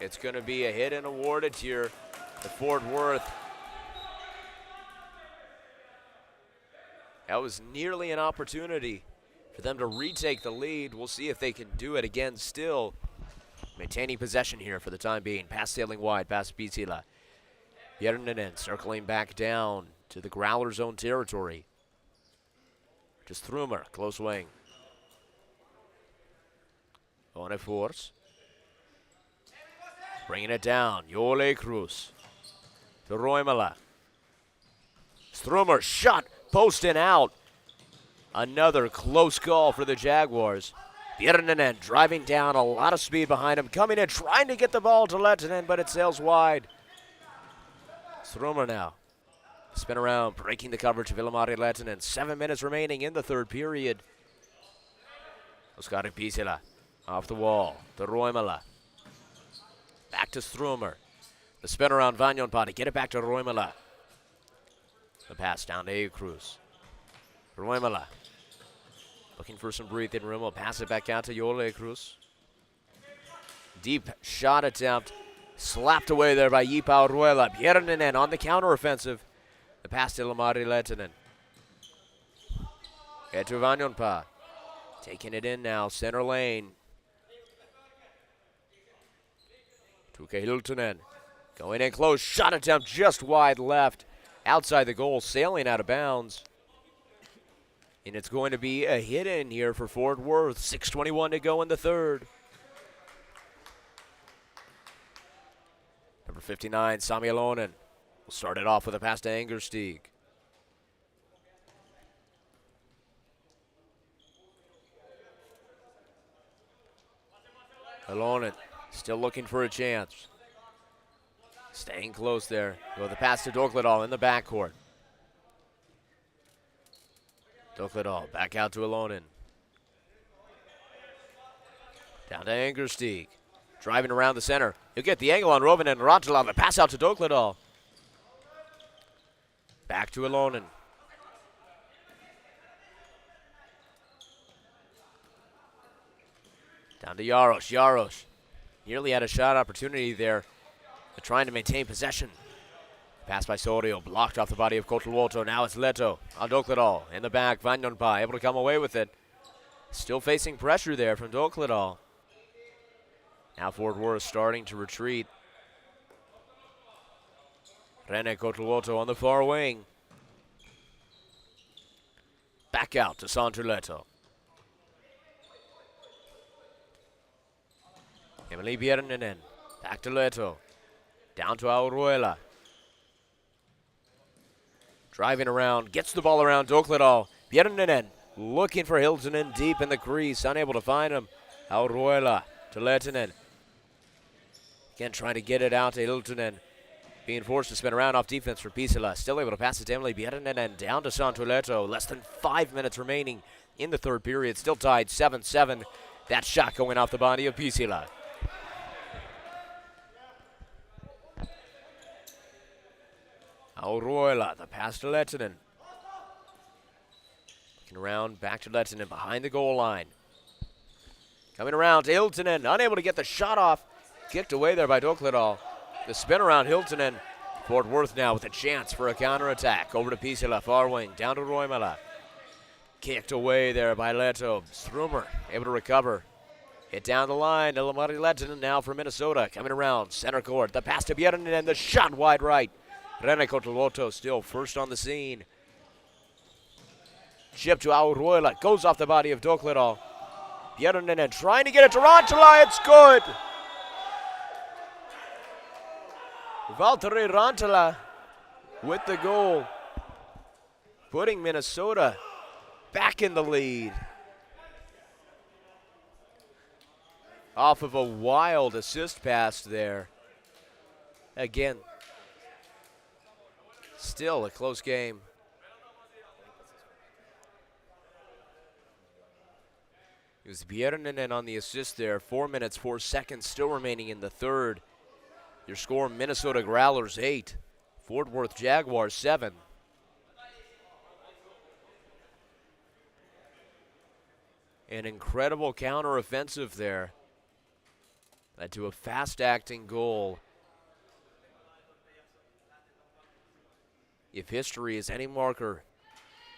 A: It's going to be a hit and awarded here to Fort Worth. That was nearly an opportunity for them to retake the lead. We'll see if they can do it again still. Maintaining possession here for the time being. Pass sailing wide, past Pisila. Järninen circling back down to the Growlers' own territory. Just Strumer, close wing. Onefors. Bringing it down. Jole Cruz. To Roimala. Strumer shot, post and out. Another close call for the Jaguars. Järninen driving down, a lot of speed behind him. Coming in, trying to get the ball to Lehtinen, but it sails wide. Strumer now. Spin around, breaking the coverage of Ilmari Lehtinen. 7 minutes remaining in the third period. Oskari Pisila off the wall to Roimala. Back to Strumer. The spin around Vanjonpa to get it back to Roimala. The pass down to Cruz. Roimala looking for some breathing room. We'll pass it back out to Jole Cruz. Deep shot attempt. Slapped away there by Jipao Ruela. Järninen on the counteroffensive. The pass to Ilmari Lehtinen. Head to Vanjonpa. Taking it in now, center lane. Tuukka Hiltunen going in close. Shot attempt just wide left. Outside the goal, sailing out of bounds. And it's going to be a hit in here for Fort Worth. 6:21 to go in the third. Number 59, Sami Alonen, will start it off with a pass to Angerstieg. Alonen still looking for a chance. Staying close there. Go the pass to Dokledal in the backcourt. Dokledal back out to Alonen. Down to Angerstieg. Driving around the center. He'll get the angle on Rovinen and Rantala. The pass out to Dokledal. Back to Alonen. Down to Jaros. Jaros nearly had a shot opportunity there. They're trying to maintain possession. Pass by Sorio, blocked off the body of Kotelwoto. Now it's Leto on Dokledal. In the back, Vanjonpa able to come away with it. Still facing pressure there from Dokledal. Now Fort Worth starting to retreat. Rene Kotelwoto on the far wing. Back out to Santuleto. Emily Järninen. Back to Leto. Down to Auruela. Driving around, gets the ball around Dokledal. Järninen looking for Hiltunen deep in the crease, unable to find him. Auruela to Lehtinen. Again, trying to get it out to Hiltunen. Being forced to spin around off defense for Pisila. Still able to pass it to Emily Järninen down to Santuleto. Less than 5 minutes remaining in the third period. Still tied 7-7. That shot going off the body of Pisila. Auruela, the pass to Lehtinen. Looking around, back to Lehtinen behind the goal line. Coming around to Hiltunen, unable to get the shot off. Kicked away there by Dokledal. The spin around Hiltunen. Fort Worth now with a chance for a counterattack. Over to Pisila, far wing, down to Roimala. Kicked away there by Leto. Strumer able to recover. Hit down the line. Ilmari Lehtinen now for Minnesota. Coming around, center court. The pass to Järninen and the shot wide right. Rene Kotelwoto still first on the scene. Chip to Auruela. Goes off the body of Dokledal. Järninen trying to get it to Rantala. It's good. Valtteri Rantala with the goal. Putting Minnesota back in the lead. Off of a wild assist pass there. Again, still a close game. It was Järninen on the assist there. 4 minutes, 4 seconds still remaining in the third. Your score, Minnesota Growlers 8, Fort Worth Jaguars 7. An incredible counteroffensive there. Led to a fast-acting goal If history is any marker,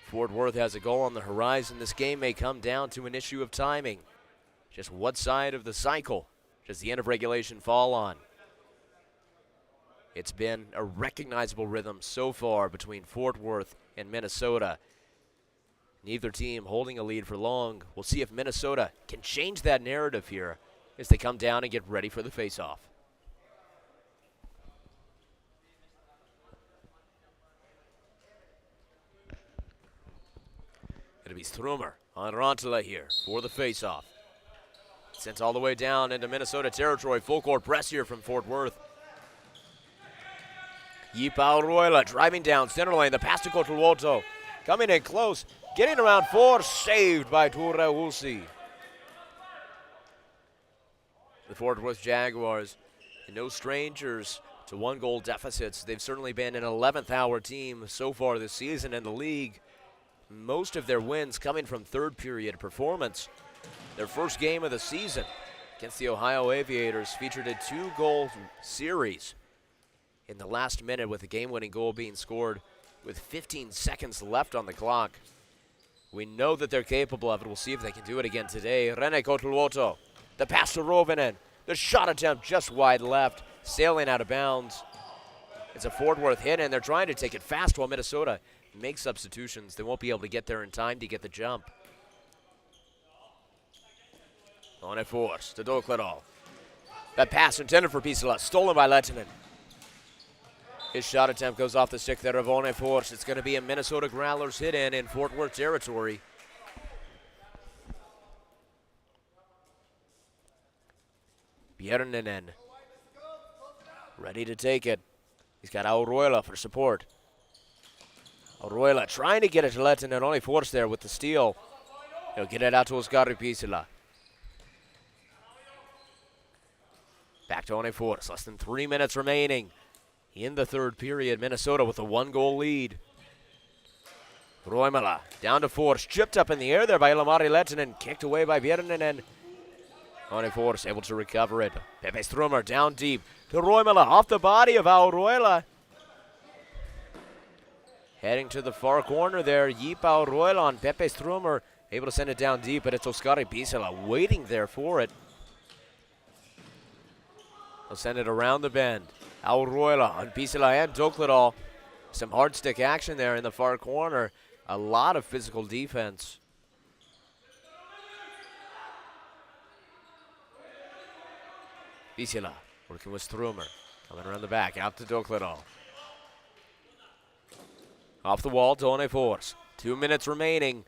A: Fort Worth has a goal on the horizon. This game may come down to an issue of timing. Just what side of the cycle does the end of regulation fall on? It's been a recognizable rhythm so far between Fort Worth and Minnesota. Neither team holding a lead for long. We'll see if Minnesota can change that narrative here as they come down and get ready for the face-off. It'll be Strumer on Rantala here for the face-off. Sent all the way down into Minnesota territory. Full court press here from Fort Worth. Yipao Roila driving down center lane. The pass to Kotuluoto. Coming in close. Getting around four. Saved by Ture Ulsi. The Fort Worth Jaguars, no strangers to one-goal deficits. They've certainly been an 11th hour team so far this season in the league. Most of their wins coming from third period performance. Their first game of the season against the Ohio Aviators featured a 2-goal series in the last minute, with the game-winning goal being scored with 15 seconds left on the clock. We know that they're capable of it. We'll see if they can do it again today. Rene Kotuluoto, the pass to Rovinen. The shot attempt just wide left, sailing out of bounds. It's a Fort Worth hit, and they're trying to take it fast while Minnesota makes substitutions. They won't be able to get there in time to get the jump. On a force to Dokladal. That pass intended for Pisala, stolen by Lehtinen. His shot attempt goes off the stick there of One Force. It's going to be a Minnesota Growlers hit in Fort Worth territory. Bjerninen ready to take it. He's got Auroila for support. Auroila trying to get it to Lehtinen, only Force there with the steal. He'll get it out to Oskari Pisala. Back to One Force, less than 3 minutes remaining in the third period. Minnesota with a 1-goal lead. Roimala down to Force, chipped up in the air there by Ilmari Lehtinen, kicked away by Bjerninen. One Force able to recover it. Pepe Strumer down deep to Roimala, off the body of Auroila. Heading to the far corner there, Yipao Roila on Pepe Strumer, able to send it down deep, but it's Oskari Pisala waiting there for it. He'll send it around the bend. Auroila on Pisala and Dokladal. Some hard stick action there in the far corner. A lot of physical defense. Pisala working with Strumer. Coming around the back, out to Dokladal. Off the wall, One Force. 2 minutes remaining.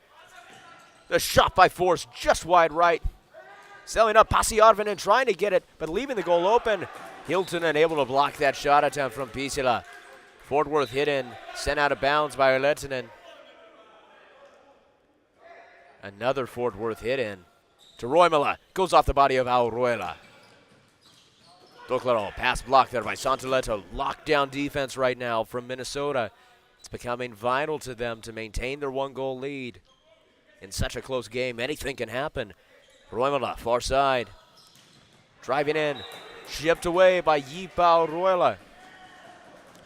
A: The shot by Force just wide right. Selling up Pasi Arvinen trying to get it, but leaving the goal open. Hiltonen able to block that shot attempt from Pisala. Fort Worth hit in, sent out of bounds by Lehtinen. Another Fort Worth hit in to Roimala. Goes off the body of Auroila. Dokladal, pass blocked there by Santoleto. Lockdown defense right now from Minnesota. It's becoming vital to them to maintain their 1-goal lead. In such a close game, anything can happen. Roimala, far side. Driving in. Chipped away by Yipao Roila.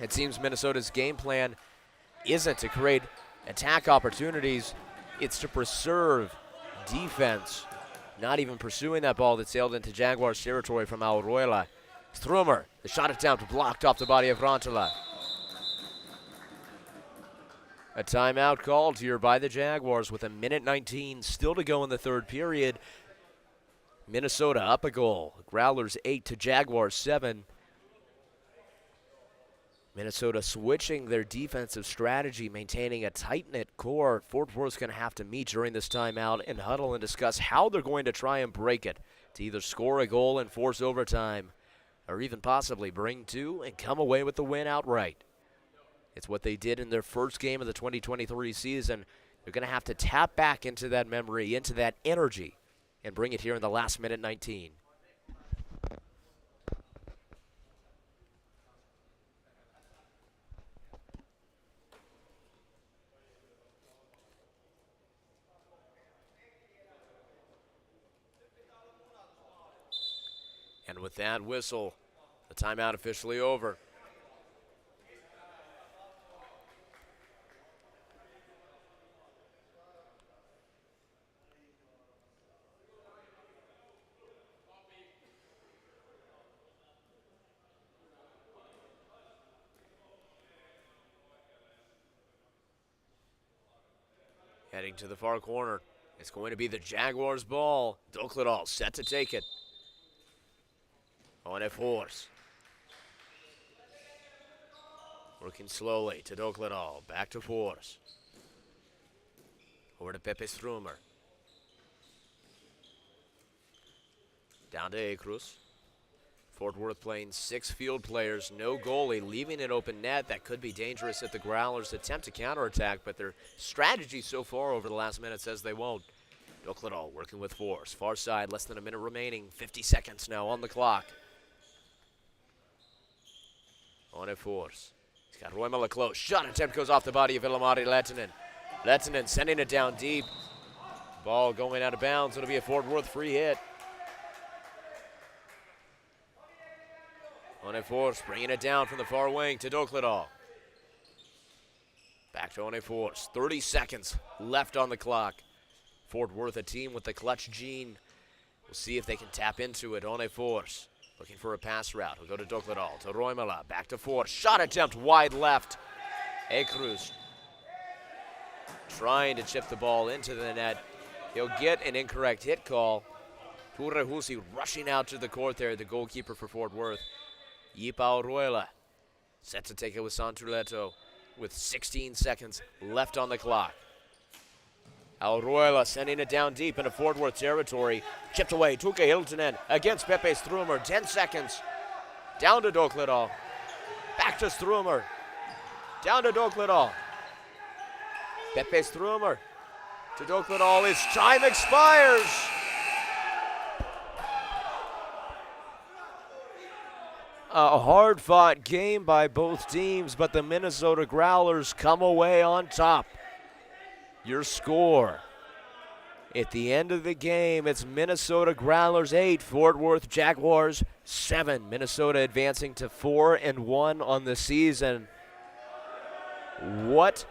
A: It seems Minnesota's game plan isn't to create attack opportunities. It's to preserve defense. Not even pursuing that ball that sailed into Jaguars territory from Auroila. Strumer, the shot attempt blocked off the body of Rantala. A timeout called here by the Jaguars with 1:19 still to go in the third period. Minnesota up a goal. Growlers 8 to Jaguars 7. Minnesota switching their defensive strategy, maintaining a tight-knit core. Fort Worth's going to have to meet during this timeout and huddle and discuss how they're going to try and break it to either score a goal and force overtime or even possibly bring two and come away with the win outright. It's what they did in their first game of the 2023 season. They're going to have to tap back into that memory, into that energy, and bring it here in the last minute 19. And with that whistle, the timeout officially over. Heading to the far corner. It's going to be the Jaguars' ball. Dokledal set to take it. On a force. Working slowly to Dokledal. Back to force. Over to Pepe Strumer. Down to Acruz. Fort Worth playing 6 field players, no goalie, leaving an open net that could be dangerous if the Growlers attempt to counterattack, but their strategy so far over the last minute says they won't. Dokledal working with force. Far side, less than a minute remaining. 50 seconds now on the clock. On a force. He's got Roimala close. Shot attempt goes off the body of Ilomari Lehtinen. Lehtinen sending it down deep. Ball going out of bounds. It'll be a Fort Worth free hit. On a force, bringing it down from the far wing to Dokledal. Back to One Force. 30 seconds left on the clock. Fort Worth, a team with the clutch gene. We'll see if they can tap into it. On a force. Looking for a pass route. He'll go to Dokledal, to Roimala. Back to Force. Shot attempt wide left. Acruz trying to chip the ball into the net. He'll get an incorrect hit call. Purehusi rushing out to the court there, the goalkeeper for Fort Worth. Yipa Aruela set to take it with Santuleto with 16 seconds left on the clock. Aruela sending it down deep into Fort Worth territory. Chipped away, Tuke Hiltonen against Pepe Strumer. 10 seconds. Down to Dokledal. Back to Strumer. Down to Dokledal. Pepe Strumer to Dokledal. His time expires. A hard-fought game by both teams, but the Minnesota Growlers come away on top. Your score at the end of the game, it's Minnesota Growlers 8, Fort Worth Jaguars 7. Minnesota advancing to 4-1 on the season. What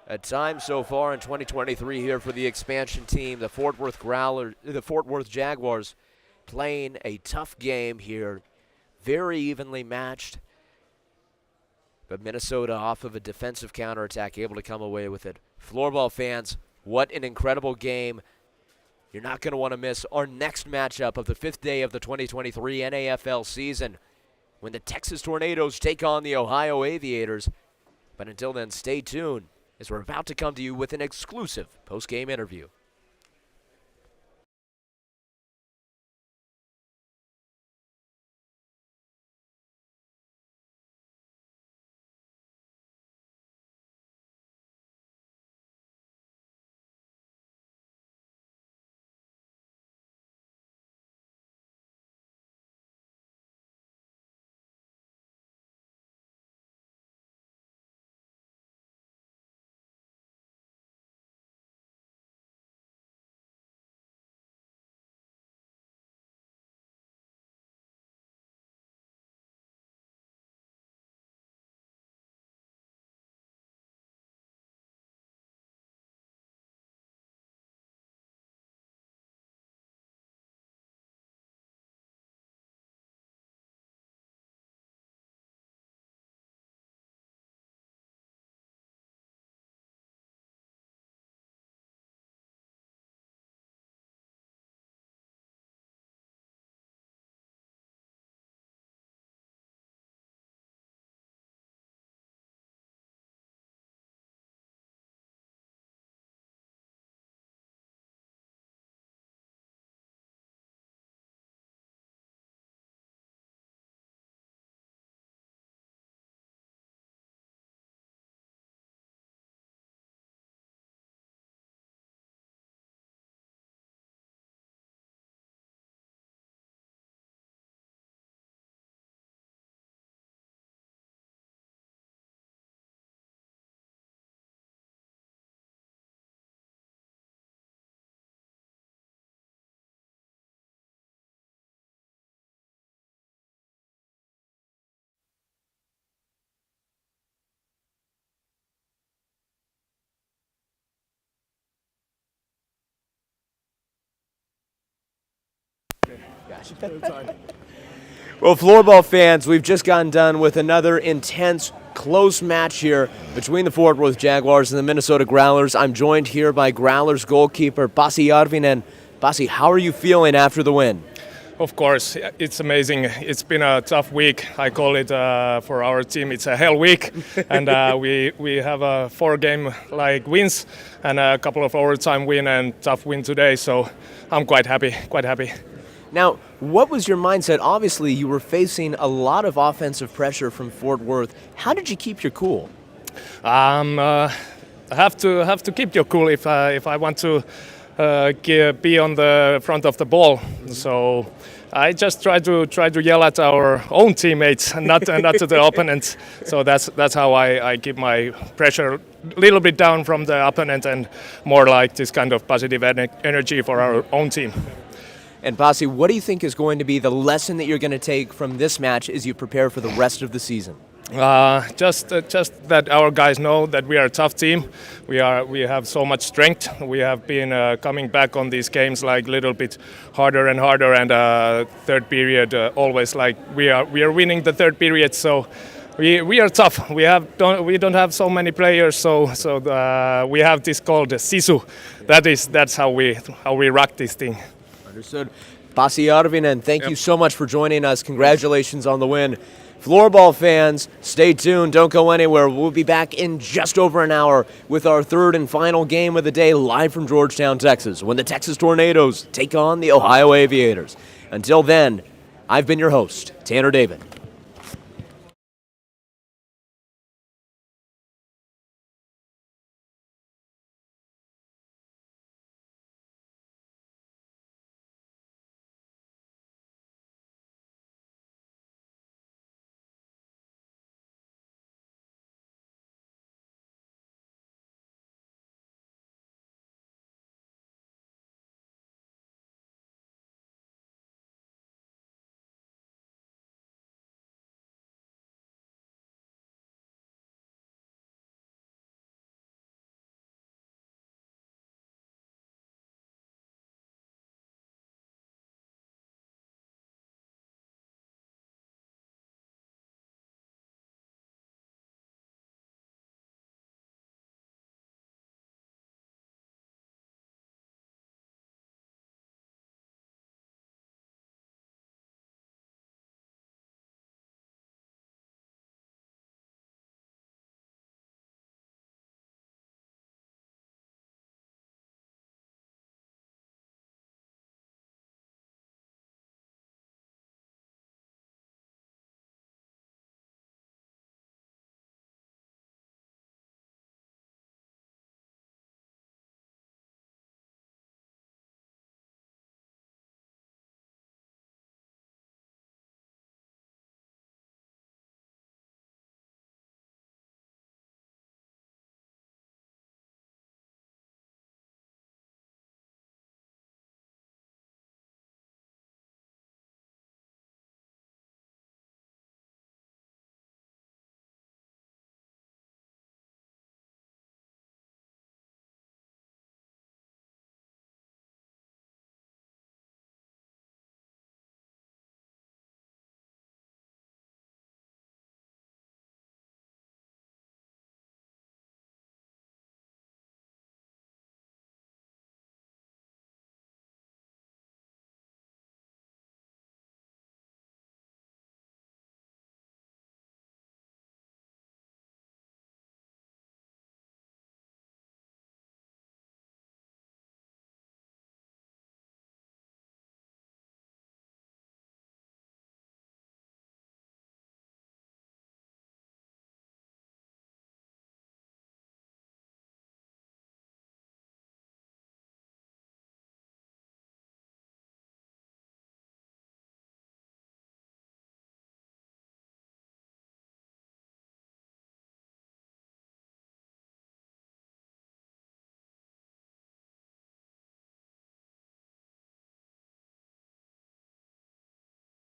A: a time so far in 2023 here for the expansion team. The Fort Worth Jaguars playing a tough game here. Very evenly matched, but Minnesota off of a defensive counterattack able to come away with it. Floorball fans, what an incredible game. You're not going to want to miss our next matchup of the 5th day of the 2023 NAFL season when the Texas Tornadoes take on the Ohio Aviators. But until then, stay tuned as we're about to come to you with an exclusive post-game interview. Well, floorball fans, we've just gotten done with another intense close match here between the Fort Worth Jaguars and the Minnesota Growlers. I'm joined here by Growlers goalkeeper Pasi Järvinen. Pasi, how are you feeling after the win?
D: Of course, it's amazing. It's been a tough week. I call it for our team. It's a hell week, and we have a 4-game wins and a couple of overtime win and tough win today. So I'm quite happy.
A: Now, what was your mindset? Obviously, you were facing a lot of offensive pressure from Fort Worth. How did you keep your cool?
D: I have to keep your cool if I want to be on the front of the ball. So I just try to yell at our own teammates, and not to the opponents. So that's how I keep my pressure a little bit down from the opponent and more like this kind of positive energy for our own team.
A: And Pasi, what do you think is going to be the lesson that you're going to take from this match as you prepare for the rest of the season?
D: Just that our guys know that we are a tough team. We have so much strength. We have been coming back on these games a little bit harder and harder, and third period always we are winning the third period. So we are tough. We don't have so many players. So we have this called sisu. That's how we rock this thing.
A: Understood. Pasi Järvinen, thank you so much for joining us. Congratulations on the win. Floorball fans, stay tuned. Don't go anywhere. We'll be back in just over an hour with our third and final game of the day live from Georgetown, Texas, when the Texas Tornadoes take on the Ohio Aviators. Until then, I've been your host, Tanner David.